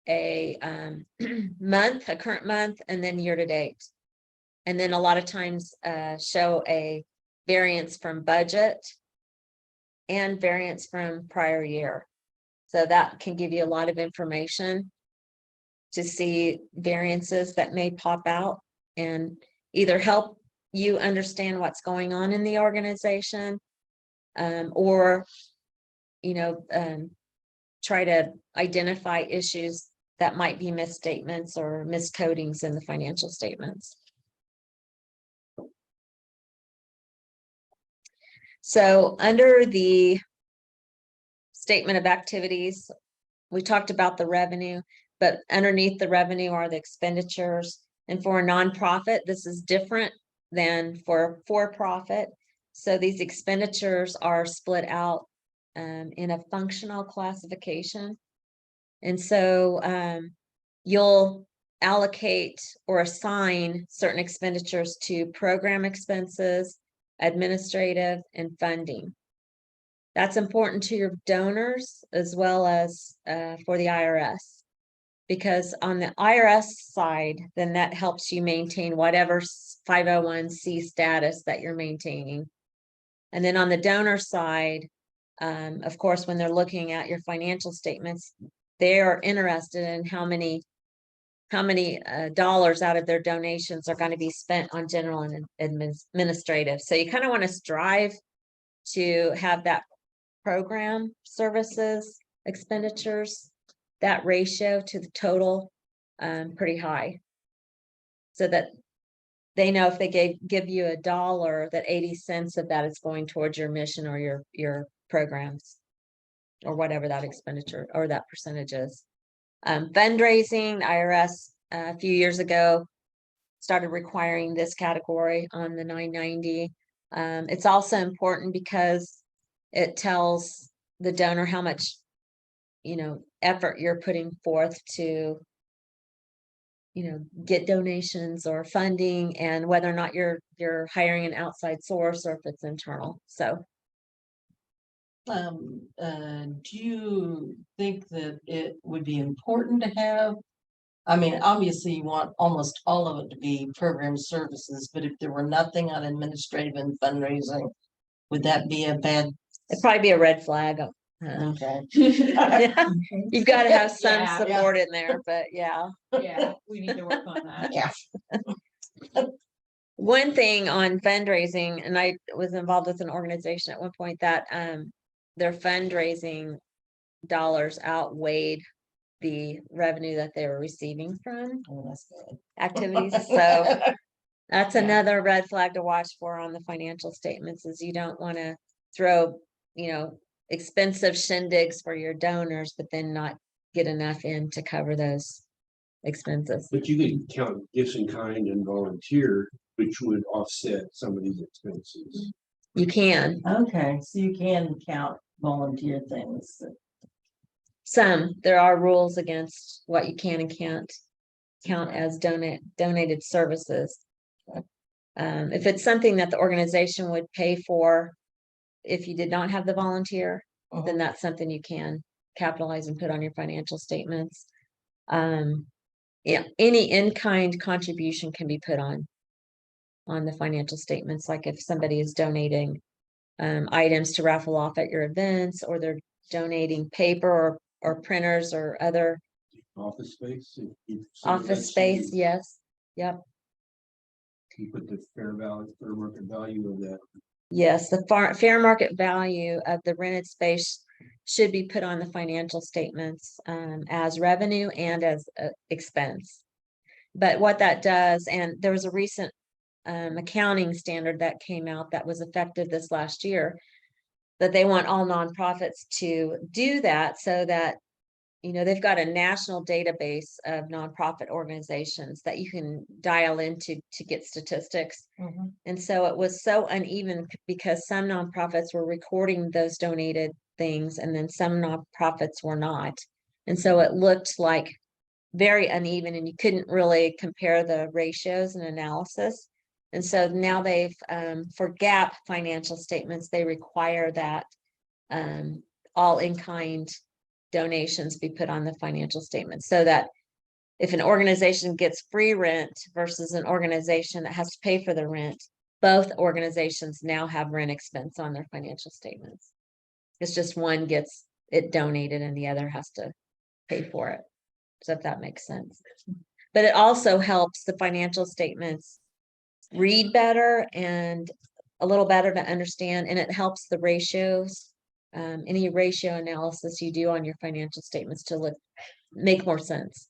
a month, a current month, and then year to date. And then a lot of times show a variance from budget and variance from prior year. So that can give you a lot of information to see variances that may pop out and either help you understand what's going on in the organization, or try to identify issues that might be misstatements or miscodings in the financial statements. So under the statement of activities, we talked about the revenue, but underneath the revenue are the expenditures. And for a nonprofit, this is different than for-profit. So these expenditures are split out in a functional classification. And so you'll allocate or assign certain expenditures to program expenses, administrative, and funding. That's important to your donors as well as for the IRS. Because on the IRS side, then that helps you maintain whatever 501c status that you're maintaining. And then on the donor side, of course, when they're looking at your financial statements, they are interested in how many dollars out of their donations are going to be spent on general and administrative. So you kind of want to strive to have that program services expenditures, that ratio to the total pretty high, so that they know if they give you $1, that 80 cents of that is going towards your mission or your programs or whatever that expenditure or that percentage is. Fundraising, the IRS a few years ago started requiring this category on the 990. It's also important because it tells the donor how much effort you're putting forth to get donations or funding, and whether or not you're hiring an outside source or if it's internal. So do you think that it would be important to have, I mean, obviously you want almost all of it to be program services, but if there were nothing on administrative and fundraising, would that be a bad? it'd probably be a red flag. Okay. You've got to have some Yeah, support in there, but yeah. Yeah, we need to work on that. Yeah. One thing on fundraising, and I was involved with an organization at one point that their fundraising dollars outweighed the revenue that they were receiving from activities. So that's another red flag to watch for on the financial statements, is you don't want to throw, expensive shindigs for your donors, but then not get enough in to cover those expenses. But you could count gifts in kind and volunteer, which would offset some of these expenses. You can. Okay, so you can count volunteer things. There are rules against what you can and can't count as donated services. If it's something that the organization would pay for, if you did not have the volunteer, then that's something you can capitalize and put on your financial statements. Yeah, any in-kind contribution can be put on the financial statements. Like if somebody is donating items to raffle off at your events, or they're donating paper or printers or other Office space. office space. Yes. Yep. You put the fair market value of that. Yes, the fair market value of the rented space should be put on the financial statements as revenue and as expense. But what that does, and there was a recent accounting standard that came out that was effective this last year, that they want all nonprofits to do that, so that they've got a national database of nonprofit organizations that you can dial into to get statistics. And so it was so uneven because some nonprofits were recording those donated things and then some nonprofits were not. And so it looked like very uneven, and you couldn't really compare the ratios and analysis. And so now they've, for GAAP financial statements, they require that all in-kind donations be put on the financial statements, so that if an organization gets free rent versus an organization that has to pay for the rent, both organizations now have rent expense on their financial statements. It's just one gets it donated and the other has to pay for it. So if that makes sense. But it also helps the financial statements read better and a little better to understand, and it helps the ratios. Any ratio analysis you do on your financial statements to make more sense.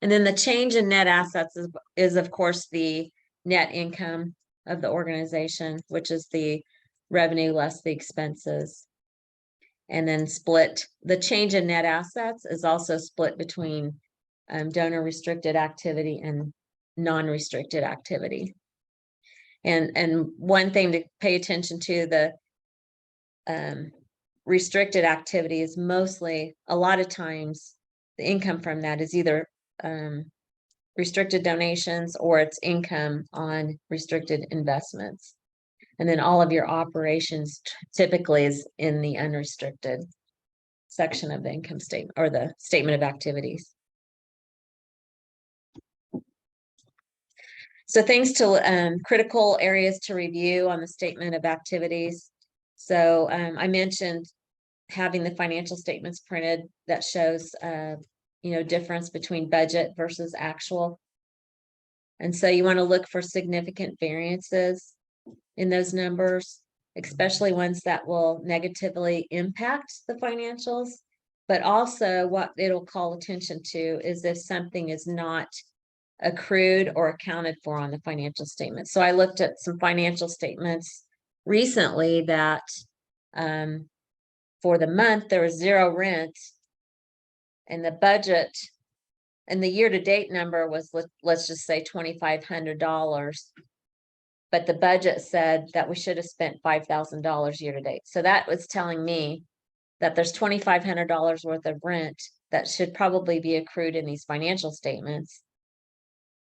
And then the change in net assets is of course the net income of the organization, which is the revenue less the expenses. And then the change in net assets is also split between donor restricted activity and non-restricted activity. And one thing to pay attention to, the restricted activity is mostly, a lot of times, the income from that is either restricted donations or it's income on restricted investments. And then all of your operations typically is in the unrestricted section of the income statement or the statement of activities. So things to critical areas to review on the statement of activities. So I mentioned having the financial statements printed that shows difference between budget versus actual. And so you want to look for significant variances in those numbers, especially ones that will negatively impact the financials. But also what it'll call attention to is if something is not accrued or accounted for on the financial statement. So I looked at some financial statements recently that for the month there was 0 rent, and the budget and the year-to-date number was, let's just say $2,500, but the budget said that we should have spent $5,000 year-to-date. So that was telling me that there's $2,500 worth of rent that should probably be accrued in these financial statements,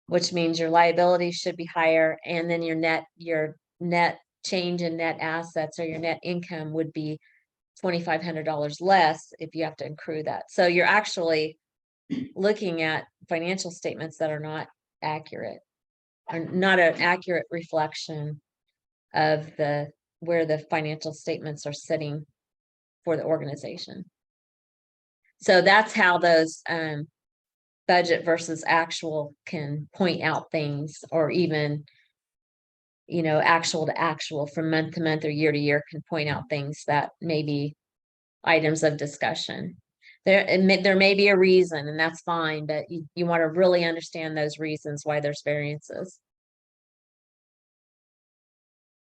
which means your liabilities should be higher, and then your net change in net assets or your net income would be $2,500 less if you have to accrue that. So you're actually looking at financial statements that are not accurate, or not an accurate reflection of where the financial statements are sitting for the organization. So that's how those budget versus actual can point out things, or even actual to actual from month to month or year to year can point out things that may be items of discussion. There may be a reason, and that's fine, but you want to really understand those reasons why there's variances.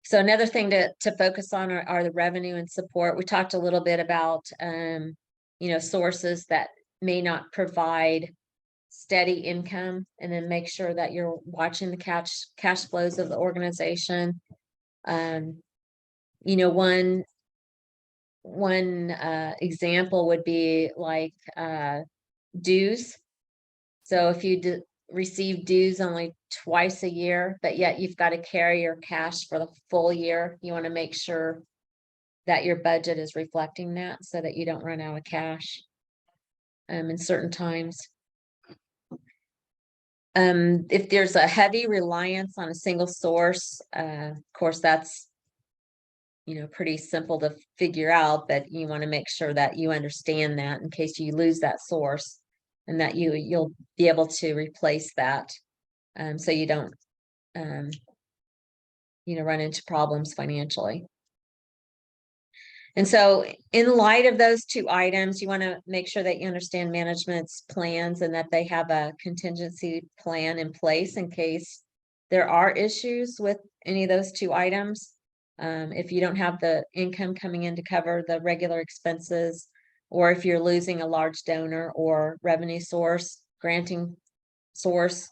So another thing to focus on are the revenue and support. We talked a little bit about sources that may not provide steady income, and then make sure that you're watching the cash flows of the organization. One example would be like dues. So if you receive dues only twice a year, but yet you've got to carry your cash for the full year, you want to make sure that your budget is reflecting that so that you don't run out of cash in certain times. If there's a heavy reliance on a single source, of course, that's pretty simple to figure out, but you want to make sure that you understand that in case you lose that source, and that you'll be able to replace that, so you don't run into problems financially. And so in light of those two items, you want to make sure that you understand management's plans and that they have a contingency plan in place in case there are issues with any of those two items. If you don't have the income coming in to cover the regular expenses, or if you're losing a large donor or revenue source, granting source.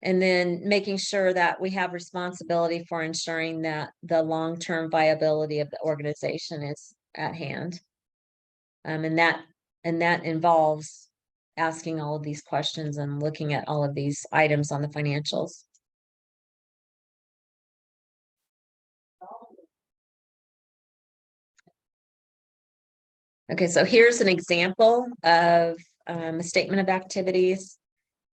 And then making sure that we have responsibility for ensuring that the long-term viability of the organization is at hand. And that involves asking all of these questions and looking at all of these items on the financials. Okay, so here's an example of a statement of activities.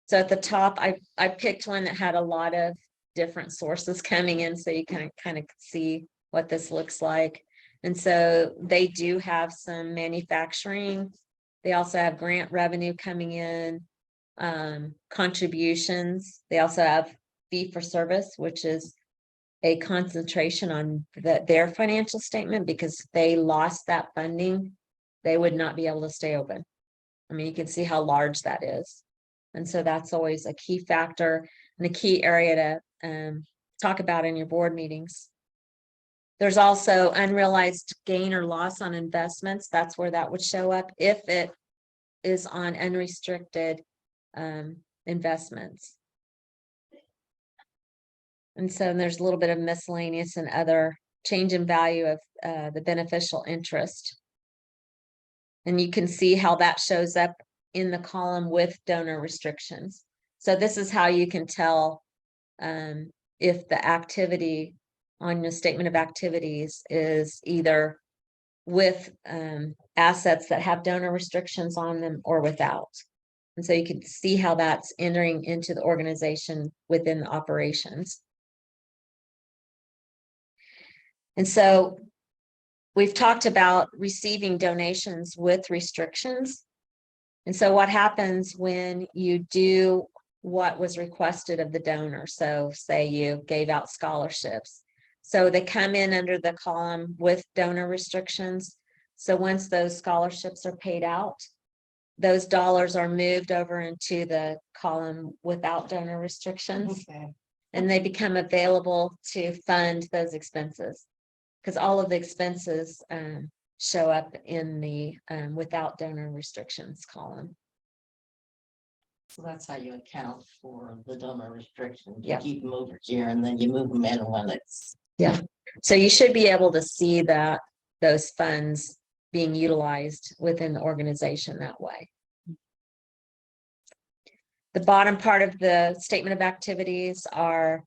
So at the top, I picked one that had a lot of different sources coming in, so you can kind of see what this looks like. And so they do have some manufacturing. They also have grant revenue coming in, contributions. They also have fee for service, which is a concentration on their financial statement, because if they lost that funding, they would not be able to stay open. I mean, you can see how large that is. And so that's always a key factor and a key area to talk about in your board meetings. There's also unrealized gain or loss on investments. That's where that would show up if it is on unrestricted investments. And so there's a little bit of miscellaneous and other change in value of the beneficial interest. And you can see how that shows up in the column with donor restrictions. So this is how you can tell if the activity on the statement of activities is either with assets that have donor restrictions on them or without. And so you can see how that's entering into the organization within the operations. And so we've talked about receiving donations with restrictions. And so what happens when you do what was requested of the donor? So say you gave out scholarships. So they come in under the column with donor restrictions. So once those scholarships are paid out, those dollars are moved over into the column without donor restrictions. Okay. And they become available to fund those expenses. Because all of the expenses show up in the without donor restrictions column. So that's how you account for the donor restrictions. You Yeah. keep them over here and then you move them in when it's. Yeah. So you should be able to see that those funds being utilized within the organization that way. The bottom part of the statement of activities are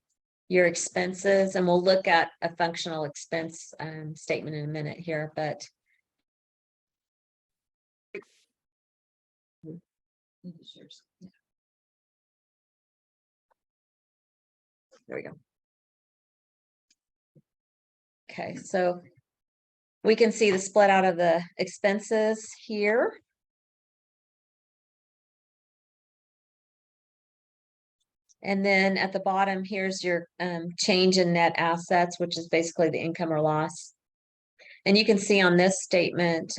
your expenses, and we'll look at a functional expense statement in a minute here, but there we go. Okay, so we can see the split out of the expenses here. And then at the bottom, here's your change in net assets, which is basically the income or loss. And you can see on this statement,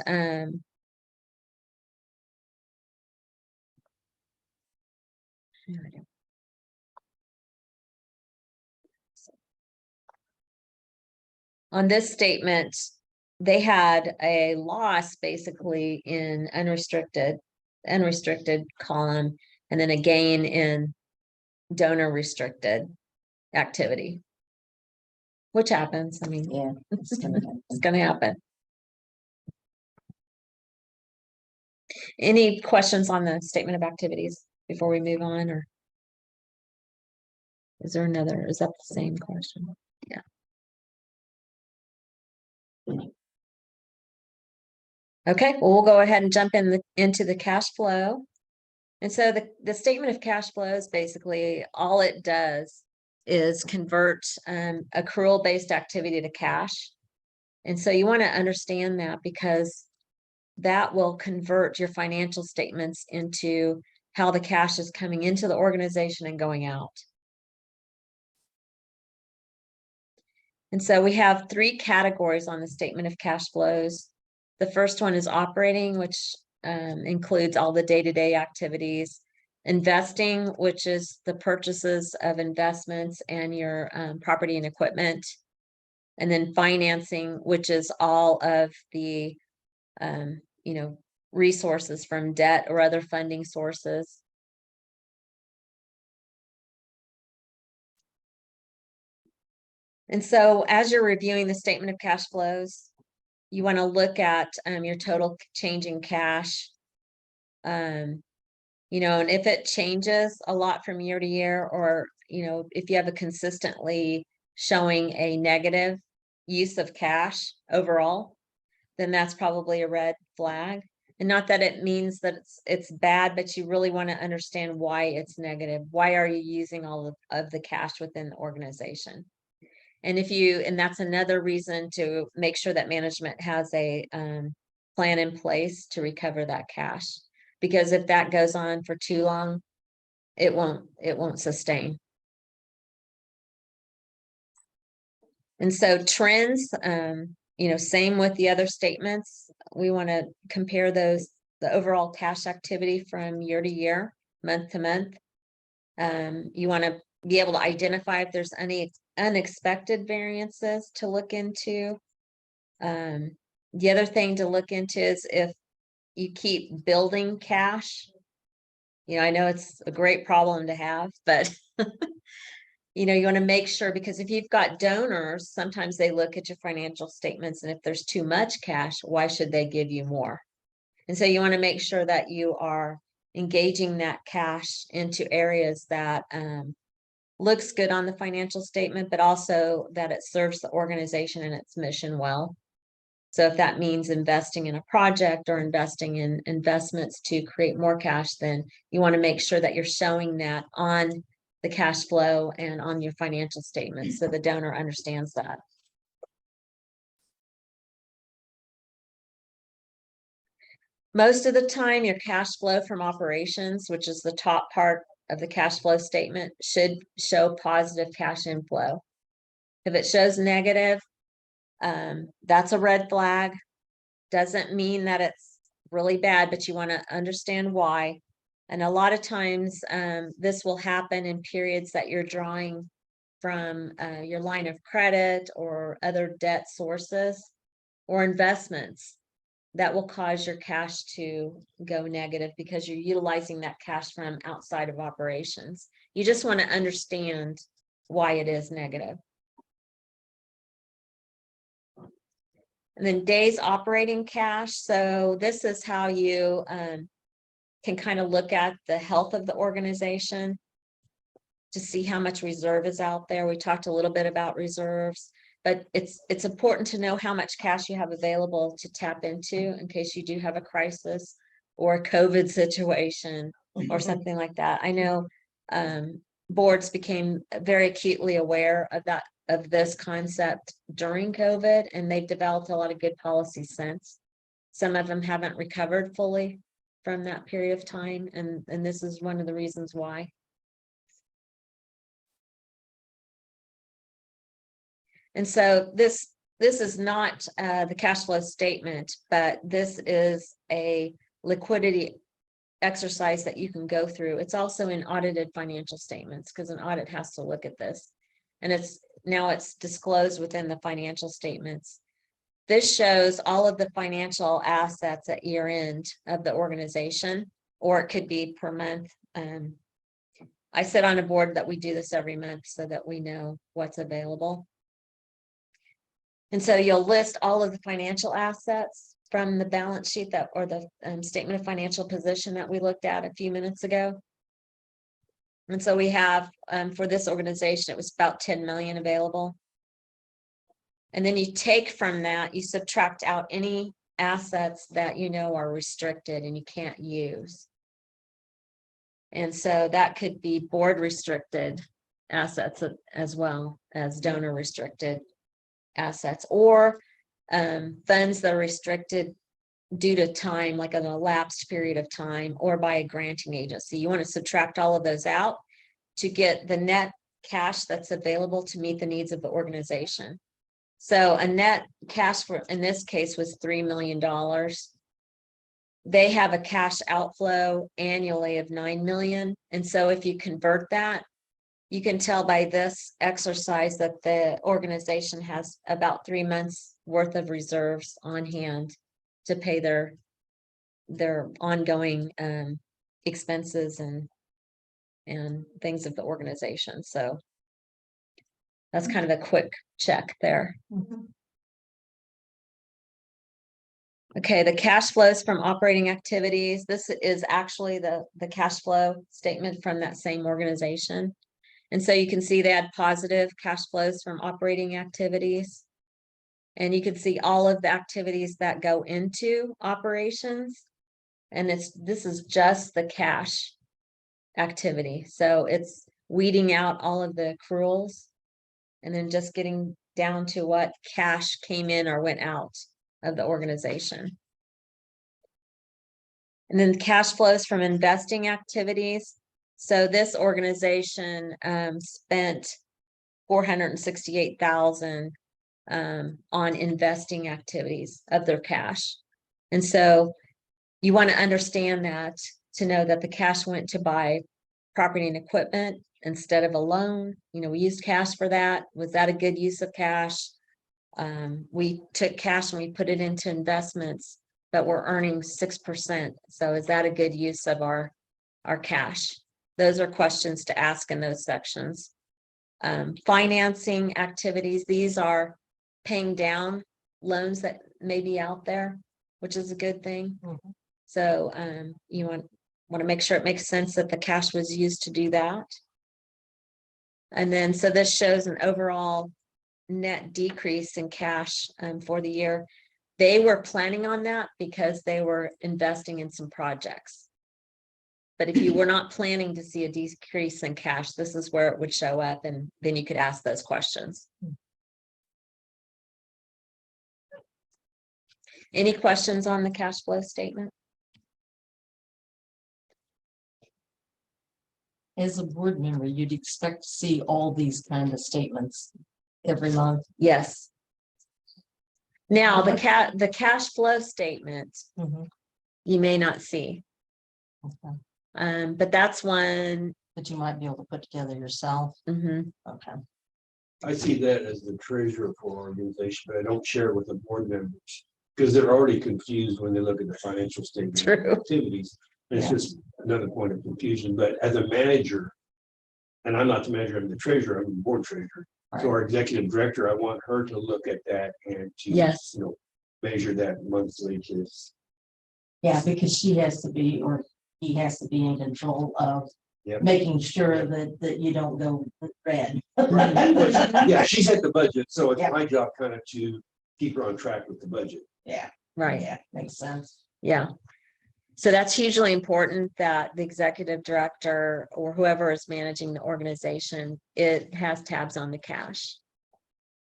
on this statement, they had a loss basically in unrestricted column, and then a gain in donor restricted activity, which happens. I mean, Yeah. it's gonna happen. Any questions on the statement of activities before we move on, or is there another? Is that the same question? Yeah. Okay, well, we'll go ahead and jump into the cash flow. And so the statement of cash flows, basically all it does is convert accrual-based activity to cash. And so you want to understand that, because that will convert your financial statements into how the cash is coming into the organization and going out. And so we have three categories on the statement of cash flows. The first one is operating, which includes all the day-to-day activities. Investing, which is the purchases of investments and your property and equipment. And then financing, which is all of the resources from debt or other funding sources. And so as you're reviewing the statement of cash flows, you want to look at your total change in cash. And if it changes a lot from year to year, or, if you have a consistently showing a negative use of cash overall, then that's probably a red flag. And not that it means that it's bad, but you really want to understand why it's negative. Why are you using all of the cash within the organization? And that's another reason to make sure that management has a plan in place to recover that cash. Because if that goes on for too long, it won't sustain. And so trends, same with the other statements. We want to compare the overall cash activity from year to year, month to month. You want to be able to identify if there's any unexpected variances to look into. The other thing to look into is if you keep building cash You know, I know it's a great problem to have, but you know, you want to make sure, because if you've got donors, sometimes they look at your financial statements, and if there's too much cash, why should they give you more? And so you want to make sure that you are engaging that cash into areas that looks good on the financial statement, but also that it serves the organization and its mission well. So if that means investing in a project or investing in investments to create more cash, then you want to make sure that you're showing that on the cash flow and on your financial statements, so the donor understands that. Most of the time, your cash flow from operations, which is the top part of the cash flow statement, should show positive cash inflow. If it shows negative, that's a red flag. Doesn't mean that it's really bad, but you want to understand why. And a lot of times, this will happen in periods that you're drawing from your line of credit or other debt sources or investments that will cause your cash to go negative because you're utilizing that cash from outside of operations. You just want to understand why it is negative. And then days operating cash. So this is how you can kind of look at the health of the organization to see how much reserve is out there. We talked a little bit about reserves, but it's important to know how much cash you have available to tap into in case you do have a crisis or a COVID situation or something like that. I know boards became very acutely aware of this concept during COVID, and they've developed a lot of good policies since. Some of them haven't recovered fully from that period of time, and this is one of the reasons why. And so this is not the cash flow statement, but this is a liquidity exercise that you can go through. It's also in audited financial statements because an audit has to look at this. And it's disclosed within the financial statements. This shows all of the financial assets at year end of the organization, or it could be per month. I sit on a board that we do this every month so that we know what's available. And so you'll list all of the financial assets from the balance sheet or the statement of financial position that we looked at a few minutes ago. And so we have, for this organization, it was about 10 million available. And then you take from that, you subtract out any assets that you know are restricted and you can't use. And so that could be board restricted assets as well as donor restricted assets, or funds that are restricted due to time, like an elapsed period of time, or by a granting agency. You want to subtract all of those out to get the net cash that's available to meet the needs of the organization. So a net cash for, in this case, was $3 million. They have a cash outflow annually of 9 million. And so if you convert that, you can tell by this exercise that the organization has about 3 months worth of reserves on hand to pay their ongoing expenses and things of the organization. So that's kind of a quick check there. Okay, the cash flows from operating activities. This is actually the cash flow statement from that same organization. And so you can see they had positive cash flows from operating activities. And you can see all of the activities that go into operations. And this is just the cash activity. So it's weeding out all of the accruals and then just getting down to what cash came in or went out of the organization. And then the cash flows from investing activities. So this organization spent $468,000 on investing activities of their cash. And so you want to understand that to know that the cash went to buy property and equipment instead of a loan. You know, we used cash for that. Was that a good use of cash? We took cash and we put it into investments that were earning 6%. So is that a good use of our our cash. Those are questions to ask in those sections. Financing activities, these are paying down loans that may be out there, which is a good thing. So you want to make sure it makes sense that the cash was used to do that. And then, so this shows an overall net decrease in cash for the year. They were planning on that because they were investing in some projects. But if you were not planning to see a decrease in cash, this is where it would show up, and then you could ask those questions. Any questions on the cash flow statement? As a board member, you'd expect to see all these kind of statements every month. Yes. Now, the cash flow statement, you may not see. Okay. But that's one. That you might be able to put together yourself. Okay. I see that as the treasurer for organization, but I don't share it with the board members because they're already confused when they look at the financial statement True. activities. And it's just another point of confusion. But as a manager, and I'm not the manager, I'm the treasurer, I'm the board treasurer. So our executive director, I want her to look at that and to you know, measure that monthly. Yeah, because she has to be, or he has to be in control of making sure that you don't go red. Yeah, she's at the budget, so it's my job kind of to keep her on track with the budget. Yeah. Right. Yeah, makes sense. Yeah. So that's hugely important that the executive director or whoever is managing the organization, it has tabs on the cash.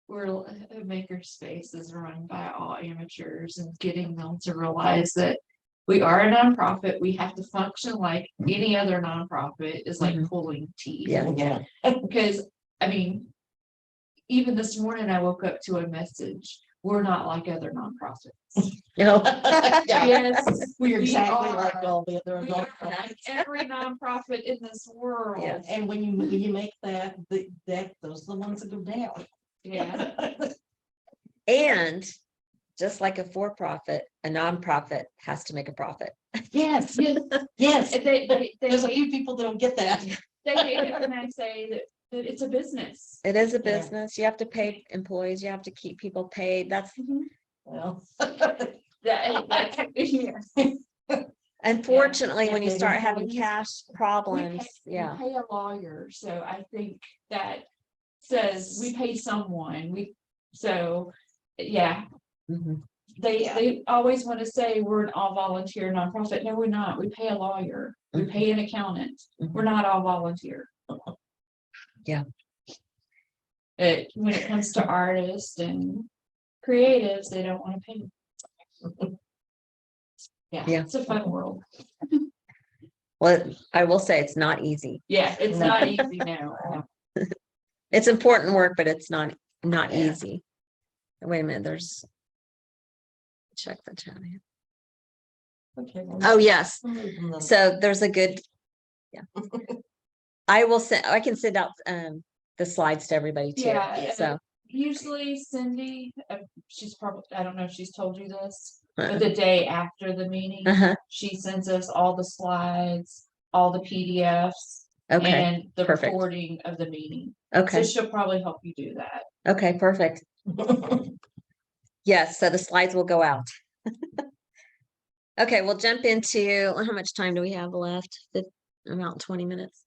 We're a makerspace is run by all amateurs, and getting them to realize that we are a nonprofit. We have to function like any other nonprofit is like pulling teeth. Yeah. Because I mean, even this morning I woke up to a message. We're not like other nonprofits. No. Yes, We're exactly are. like all the other We are like every nonprofit in this world. Yes. And when you make that, those are the ones that go down. Yeah. And just like a for-profit, a nonprofit has to make a profit. Yes, yes. There's a few people that don't get that. They hate it when I say that it's a business. It is a business. You have to pay employees. You have to keep people paid. That's Well. unfortunately when you start having cash problems. We pay a lawyer, so I think that says we pay someone. They always want to say we're an all volunteer nonprofit. No, we're not. We pay a lawyer. We pay an accountant. We're not all volunteer. Yeah. When it comes to artists and creatives, they don't want to pay. Yeah, it's a fun world. Well, I will say it's not easy. Yeah, it's not easy now. It's important work, but it's not easy. Wait a minute, there's check the chat here. Okay. Oh, yes. So there's a good, I can send out the slides to everybody too. Yeah. So Usually Cindy, she's probably, I don't know if she's told you this, but the day after the meeting, she sends us all the slides, all the PDFs, and the recording of the meeting. Okay. So she'll probably help you do that. Okay, perfect. Yes, so the slides will go out. Okay, we'll jump into, how much time do we have left? About 20 minutes.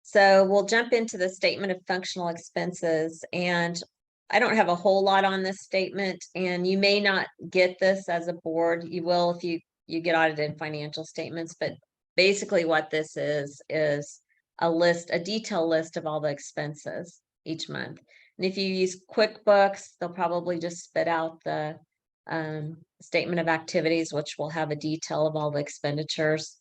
So we'll jump into the statement of functional expenses, and I don't have a whole lot on this statement, and you may not get this as a board. You will if you get audited financial statements, but basically what this is a detailed list of all the expenses each month. And if you use QuickBooks, they'll probably just spit out the statement of activities, which will have a detail of all the expenditures.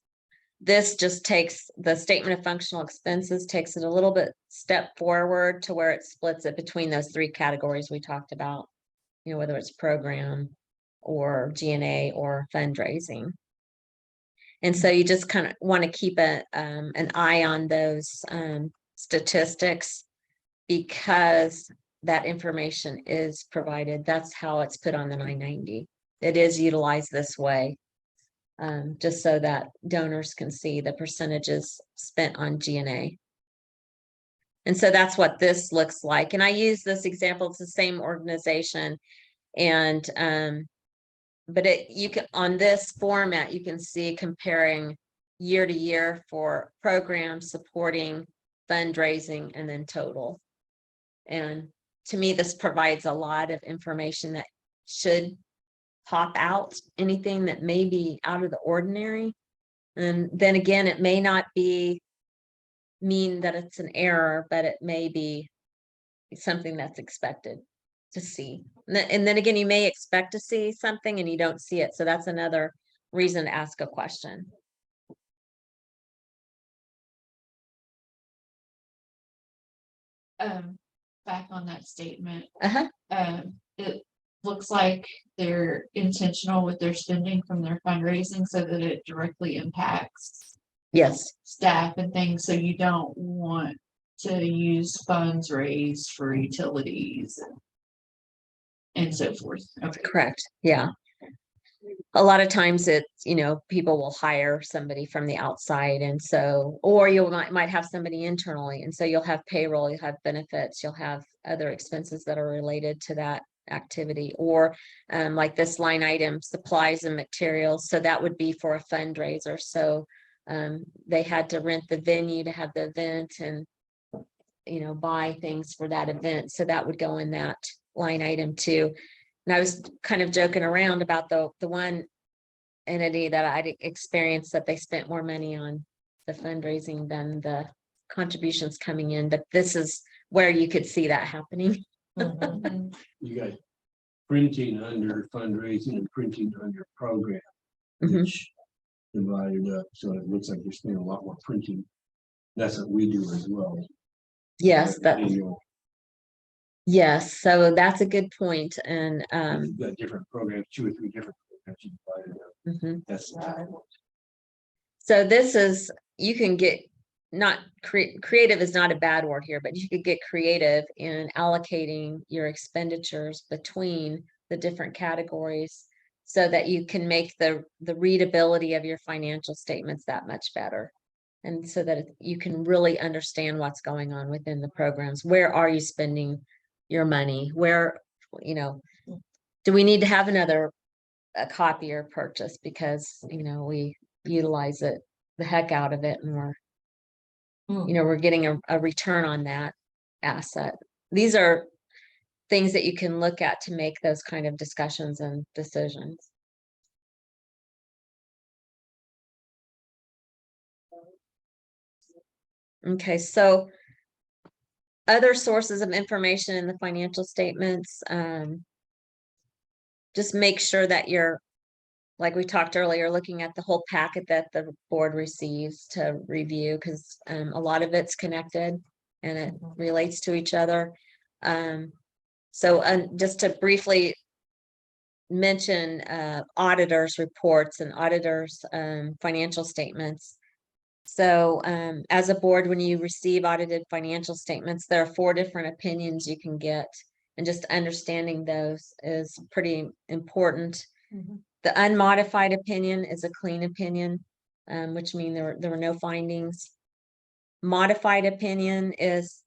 This just takes the statement of functional expenses, takes it a little bit step forward to where it splits it between those three categories we talked about, you know, whether it's program or G&A or fundraising. And so you just kind of want to keep an eye on those statistics, because that information is provided. That's how it's put on the 990. It is utilized this way. just so that donors can see the percentages spent on G&A. And so that's what this looks like. And I use this example, it's the same organization. And but you can, on this format, you can see comparing year to year for programs, supporting, fundraising, and then total. And to me, this provides a lot of information that should pop out, anything that may be out of the ordinary. And then again, it may not mean that it's an error, but it may be something that's expected to see. And then again, you may expect to see something and you don't see it. So that's another reason to ask a question. Back on that statement, Uh-huh. it looks like they're intentional with their spending from their fundraising so that it directly impacts Yes. staff and things. So you don't want to use funds raised for utilities and so forth. Okay. Correct. Yeah. A lot of times it's, people will hire somebody from the outside. And so, or you might have somebody internally. And so you'll have payroll, you'll have benefits, you'll have other expenses that are related to that activity, or like this line item, supplies and materials. So that would be for a fundraiser. So they had to rent the venue to have the event and, buy things for that event. So that would go in that line item too. And I was kind of joking around about the one entity that I'd experienced that they spent more money on the fundraising than the contributions coming in. But this is where you could see that happening. You got printing under fundraising and printing under program, Mhm. which divided up. So it looks like you're spending a lot more printing. That's what we do as well. Yes, Annual. yes. So that's a good point. And You've got different programs, 2 or 3 different programs you divided up. mhm. That's So this is, you can get not creative is not a bad word here, but you could get creative in allocating your expenditures between the different categories so that you can make the readability of your financial statements that much better. And so that you can really understand what's going on within the programs. Where are you spending your money? Where, do we need to have another copier purchase because, we utilize it, the heck out of it, and we're getting a return on that asset. These are things that you can look at to make those kind of discussions and decisions. Okay, so other sources of information in the financial statements, just make sure that you're, like we talked earlier, looking at the whole packet that the board receives to review, because a lot of it's connected and it relates to each other. So just to briefly mention auditors' reports and auditors' financial statements. So as a board, when you receive audited financial statements, there are 4 different opinions you can get, and just understanding those is pretty important. The unmodified opinion is a clean opinion, which means there were no findings. Modified opinion is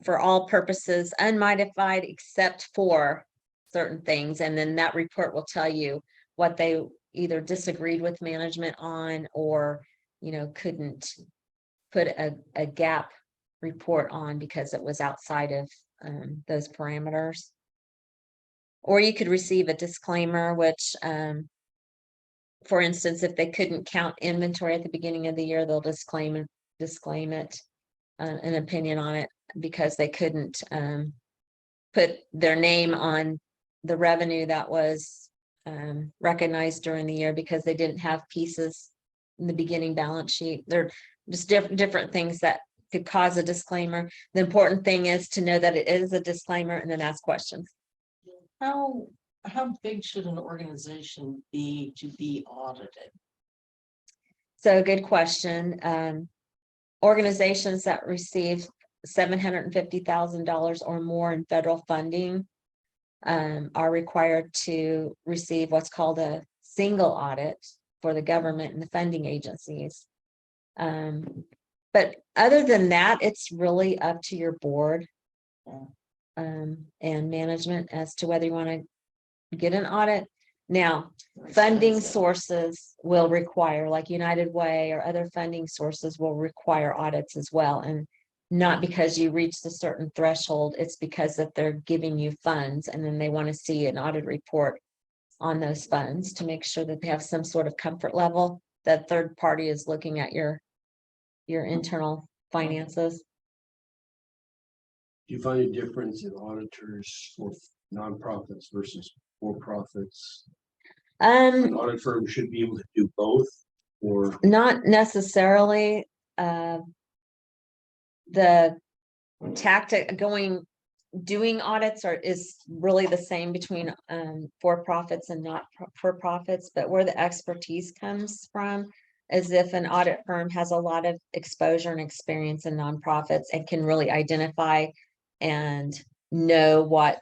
for all purposes unmodified except for certain things, and then that report will tell you what they either disagreed with management on or couldn't put a gap report on because it was outside of those parameters. Or you could receive a disclaimer, which for instance, if they couldn't count inventory at the beginning of the year, they'll disclaim it, an opinion on it, because they couldn't put their name on the revenue that was recognized during the year because they didn't have pieces in the beginning balance sheet. They're just different things that could cause a disclaimer. The important thing is to know that it is a disclaimer and then ask questions. How big should an organization be to be audited? So good question. Organizations that receive $750,000 or more in federal funding are required to receive what's called a single audit for the government and the funding agencies. But other than that, it's really up to your board and management as to whether you want to get an audit. Now, funding sources will require, like United Way or other funding sources will require audits as well. And not because you reached a certain threshold, it's because that they're giving you funds and then they want to see an audit report on those funds to make sure that they have some sort of comfort level that third party is looking at your internal finances. Do you find a difference in auditors for nonprofits versus for-profits? An audit firm should be able to do both, or Not necessarily. The tactic doing audits is really the same between for-profits and not for-profits, but where the expertise comes from is if an audit firm has a lot of exposure and experience in nonprofits and can really identify and know what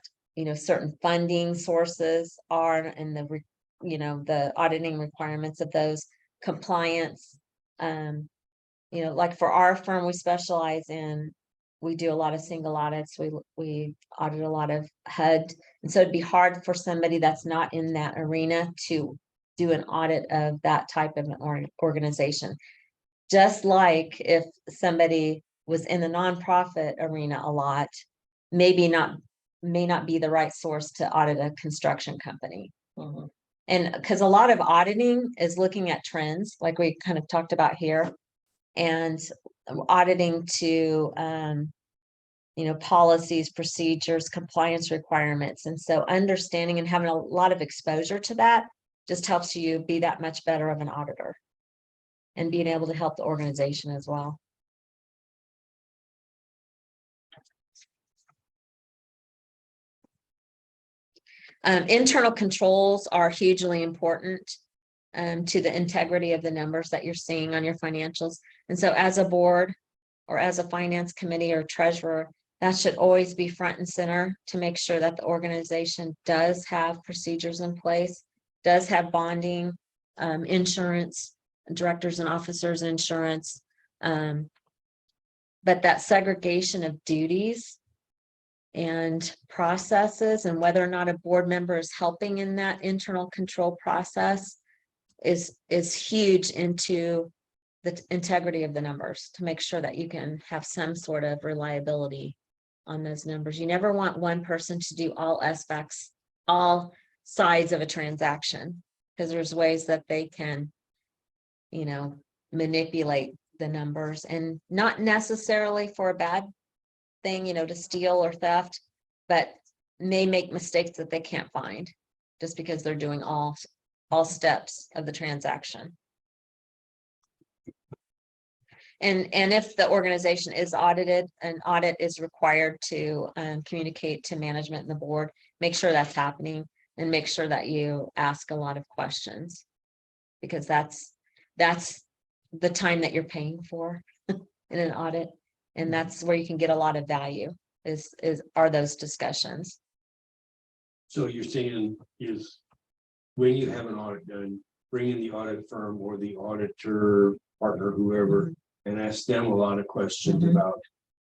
certain funding sources are and the auditing requirements of those, compliance. Like for our firm, we do a lot of single audits. We audit a lot of HUD. And so it'd be hard for somebody that's not in that arena to do an audit of that type of an organization. Just like if somebody was in the nonprofit arena a lot, may not be the right source to audit a construction company. And because a lot of auditing is looking at trends, like we kind of talked about here, and auditing to policies, procedures, compliance requirements. And so understanding and having a lot of exposure to that just helps you be that much better of an auditor and being able to help the organization as well. Internal controls are hugely important to the integrity of the numbers that you're seeing on your financials. And so as a board or as a finance committee or treasurer, that should always be front and center to make sure that the organization does have procedures in place, does have bonding, insurance, directors and officers insurance, but that segregation of duties and processes and whether or not a board member is helping in that internal control process is huge into the integrity of the numbers to make sure that you can have some sort of reliability on those numbers. You never want one person to do all aspects, all sides of a transaction, because there's ways that they can, manipulate the numbers, and not necessarily for a bad thing, to steal or theft, but may make mistakes that they can't find just because they're doing all steps of the transaction. And if the organization is audited, an audit is required to communicate to management and the board, make sure that's happening and make sure that you ask a lot of questions, because that's the time that you're paying for in an audit. And that's where you can get a lot of value are those discussions. so you're saying is when you have an audit done, bring in the audit firm or the auditor partner, whoever, and ask them a lot of questions about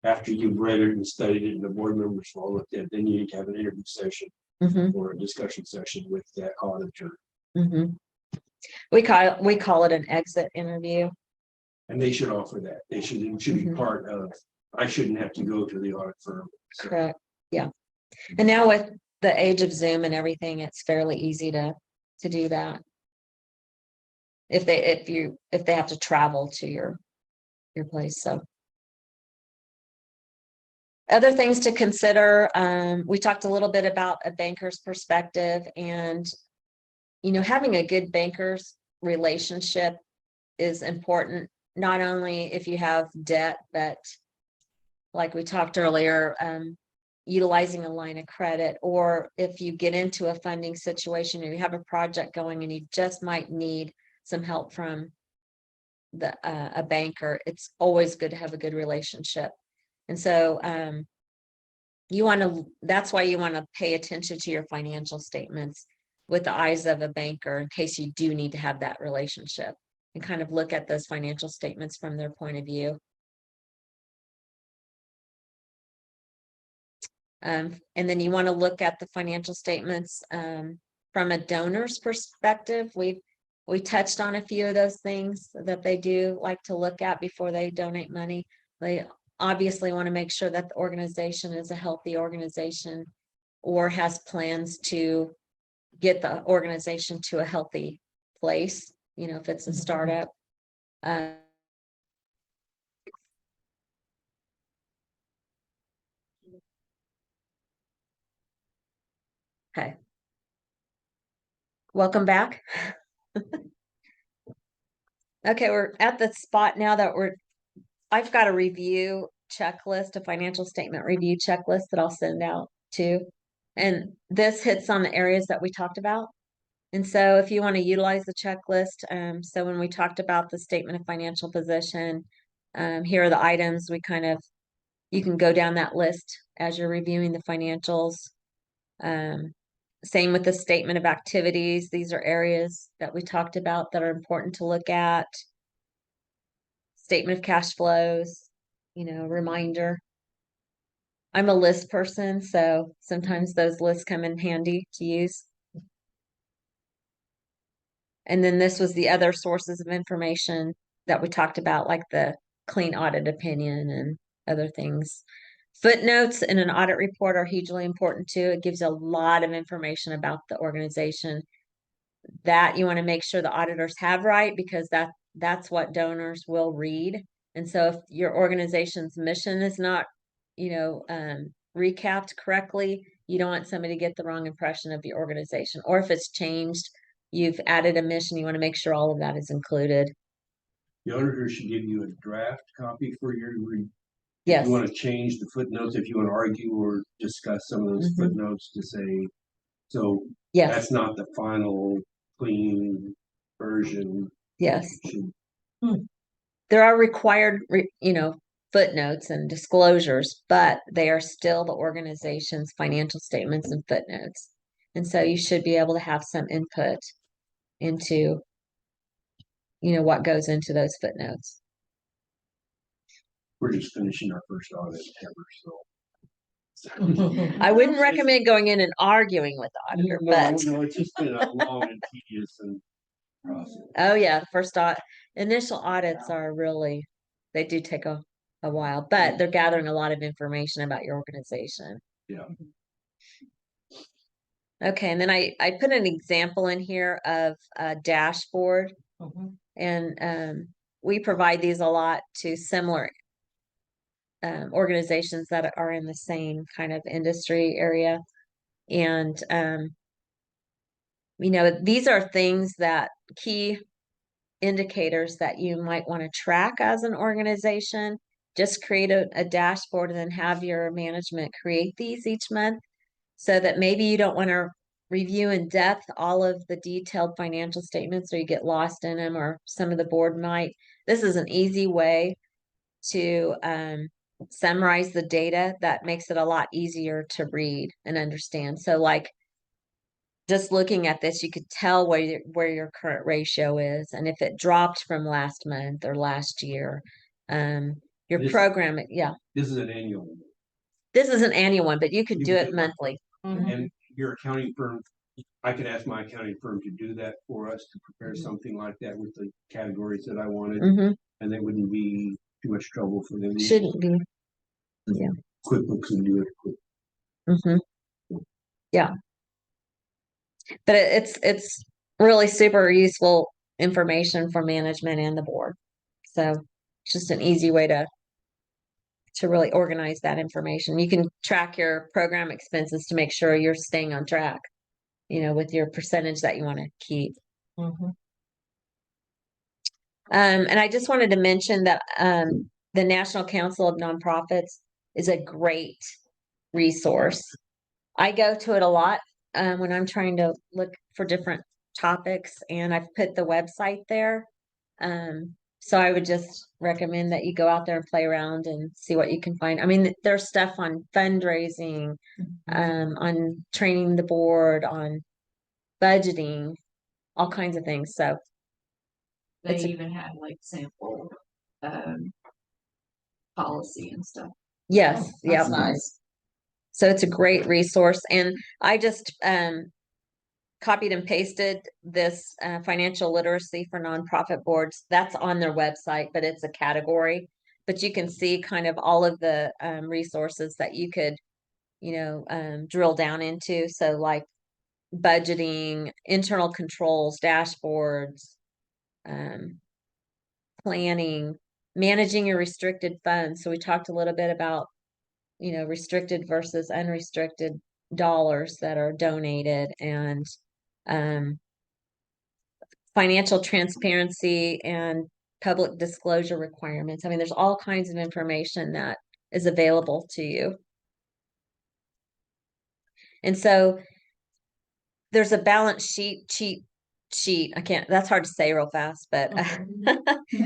after you've read it and studied it and the board members all looked at it, then you need to have an interview session or a discussion session with that auditor. We call it an exit interview. And they should offer that. It should be part of, I shouldn't have to go to the audit firm. So. Correct. Yeah. And now with the age of Zoom and everything, it's fairly easy to do that. If they have to travel to your place. So other things to consider, we talked a little bit about a banker's perspective, and having a good banker's relationship is important, not only if you have debt, but like we talked earlier, utilizing a line of credit, or if you get into a funding situation or you have a project going and you just might need some help from a banker, it's always good to have a good relationship. And so that's why you want to pay attention to your financial statements. with the eyes of a banker in case you do need to have that relationship and kind of look at those financial statements from their point of view. And then you want to look at the financial statements from a donor's perspective. We touched on a few of those things that they do like to look at before they donate money. They obviously want to make sure that the organization is a healthy organization or has plans to get the organization to a healthy place, you know, if it's a startup. Okay. Welcome back. Okay, we're at the spot now that I've got a review checklist, a financial statement review checklist that I'll send out too. And this hits on the areas that we talked about. And so if you want to utilize the checklist, so when we talked about the statement of financial position, here are the items you can go down that list as you're reviewing the financials. Same with the statement of activities. These are areas that we talked about that are important to look at. Statement of cash flows, you know, reminder. I'm a list person, so sometimes those lists come in handy to use. And then this was the other sources of information that we talked about, like the clean audit opinion and other things. Footnotes in an audit report are hugely important too. It gives a lot of information about the organization that you want to make sure the auditors have right, because that's what donors will read. And so if your organization's mission is not, you know, recapped correctly, you don't want somebody to get the wrong impression of your organization. Or if it's changed, you've added a mission, you want to make sure all of that is included. The auditor should give you a draft copy for your Yes. If you want to change the footnotes, if you want to argue or discuss some of those footnotes to say, so Yes. that's not the final clean version. Yes. There are required, you know, footnotes and disclosures, but they are still the organization's financial statements and footnotes. And so you should be able to have some input into, you know, what goes into those footnotes. We're just finishing our first audit ever, so. I wouldn't recommend going in and arguing with the auditor, but. No, it's just been a long and tedious process. Oh yeah, initial audits are really, they do take a while, but they're gathering a lot of information about your organization. Yeah. Okay, and then I put an example in here of a dashboard, and we provide these a lot to similar organizations that are in the same kind of industry area. And you know, these are things that key indicators that you might want to track as an organization. Just create a dashboard and then have your management create these each month, so that maybe you don't want to review in depth all of the detailed financial statements or you get lost in them, or some of the board might. This is an easy way to summarize the data that makes it a lot easier to read and understand. So like, just looking at this, you could tell where your current ratio is, and if it dropped from last month or last year. Your program, yeah. This is an annual one. This is an annual one, but you could do it monthly. And your accounting firm, I could ask my accounting firm to do that for us, to prepare something like that with the categories that I wanted, and they wouldn't be too much trouble for them. Shouldn't be. Yeah. QuickBooks and do it quick. Yeah. But it's really super useful information for management and the board. So it's just an easy way to really organize that information. You can track your program expenses to make sure you're staying on track, you know, with your percentage that you want to keep. And I just wanted to mention that the National Council of Nonprofits is a great resource. I go to it a lot when I'm trying to look for different topics, and I've put the website there. So I would just recommend that you go out there and play around and see what you can find. I mean, there's stuff on fundraising, on training the board, on budgeting, all kinds of things. So They It's a- even had like sample, policy and stuff. yes, yeah. That's nice. So it's a great resource. And I just copied and pasted this financial literacy for nonprofit boards. That's on their website, but it's a category. But you can see kind of all of the resources that you could, drill down into. So like budgeting, internal controls, dashboards, planning, managing your restricted funds. So we talked a little bit about, restricted versus unrestricted dollars that are donated, and financial transparency and public disclosure requirements. I mean, there's all kinds of information that is available to you. And so there's a balance sheet. I can't, that's hard to say real fast, but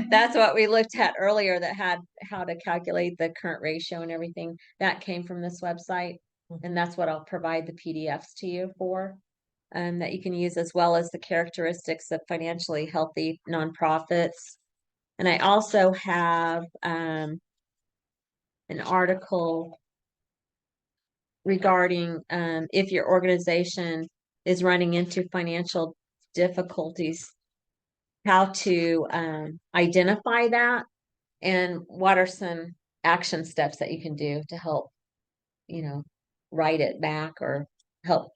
that's what we looked at earlier, that had how to calculate the current ratio and everything. That came from this website. And that's what I'll provide the PDFs to you for, that you can use, as well as the characteristics of financially healthy nonprofits. And I also have an article regarding if your organization is running into financial difficulties, how to identify that, and what are some action steps that you can do to help, write it back, or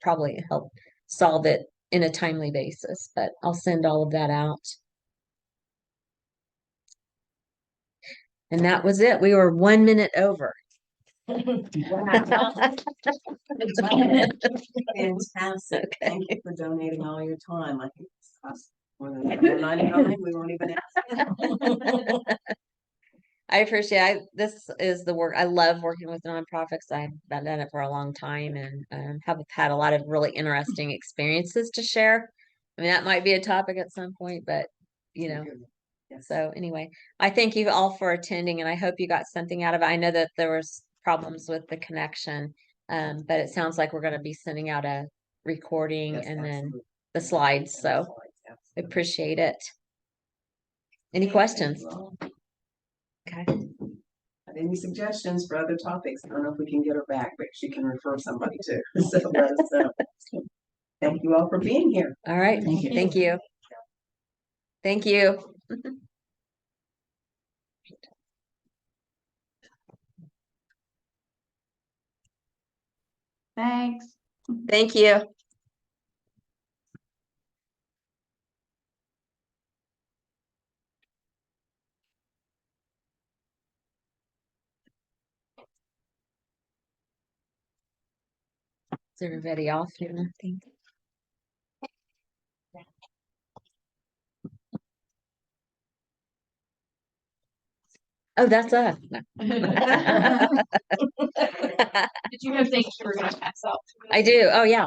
probably help solve it in a timely basis. But I'll send all of that out. And that was it. We were 1 minute over. Fantastic. Thank you for donating all your time. I think it's cost more than $99. We won't even ask. I appreciate this is the work. I love working with nonprofits. I've done it for a long time, and have had a lot of really interesting experiences to share. I mean, that might be a topic at some point, but Yes. so anyway, I thank you all for attending, and I hope you got something out of it. I know that there was problems with the connection, but it sounds like we're going to be sending out a recording Yes, and then absolutely. the slides. So I Absolutely. appreciate it. Any questions? Well, Okay. have any suggestions for other topics? I don't know if we can get her back, but she can refer somebody to. So let us know. Thank you all for being here. All right. Thank you. Thank you. Thank you. Thanks. Thank you. Is everybody off here? Nothing. Oh, that's us. Did you have things you were gonna pass out? I do. Oh, yeah.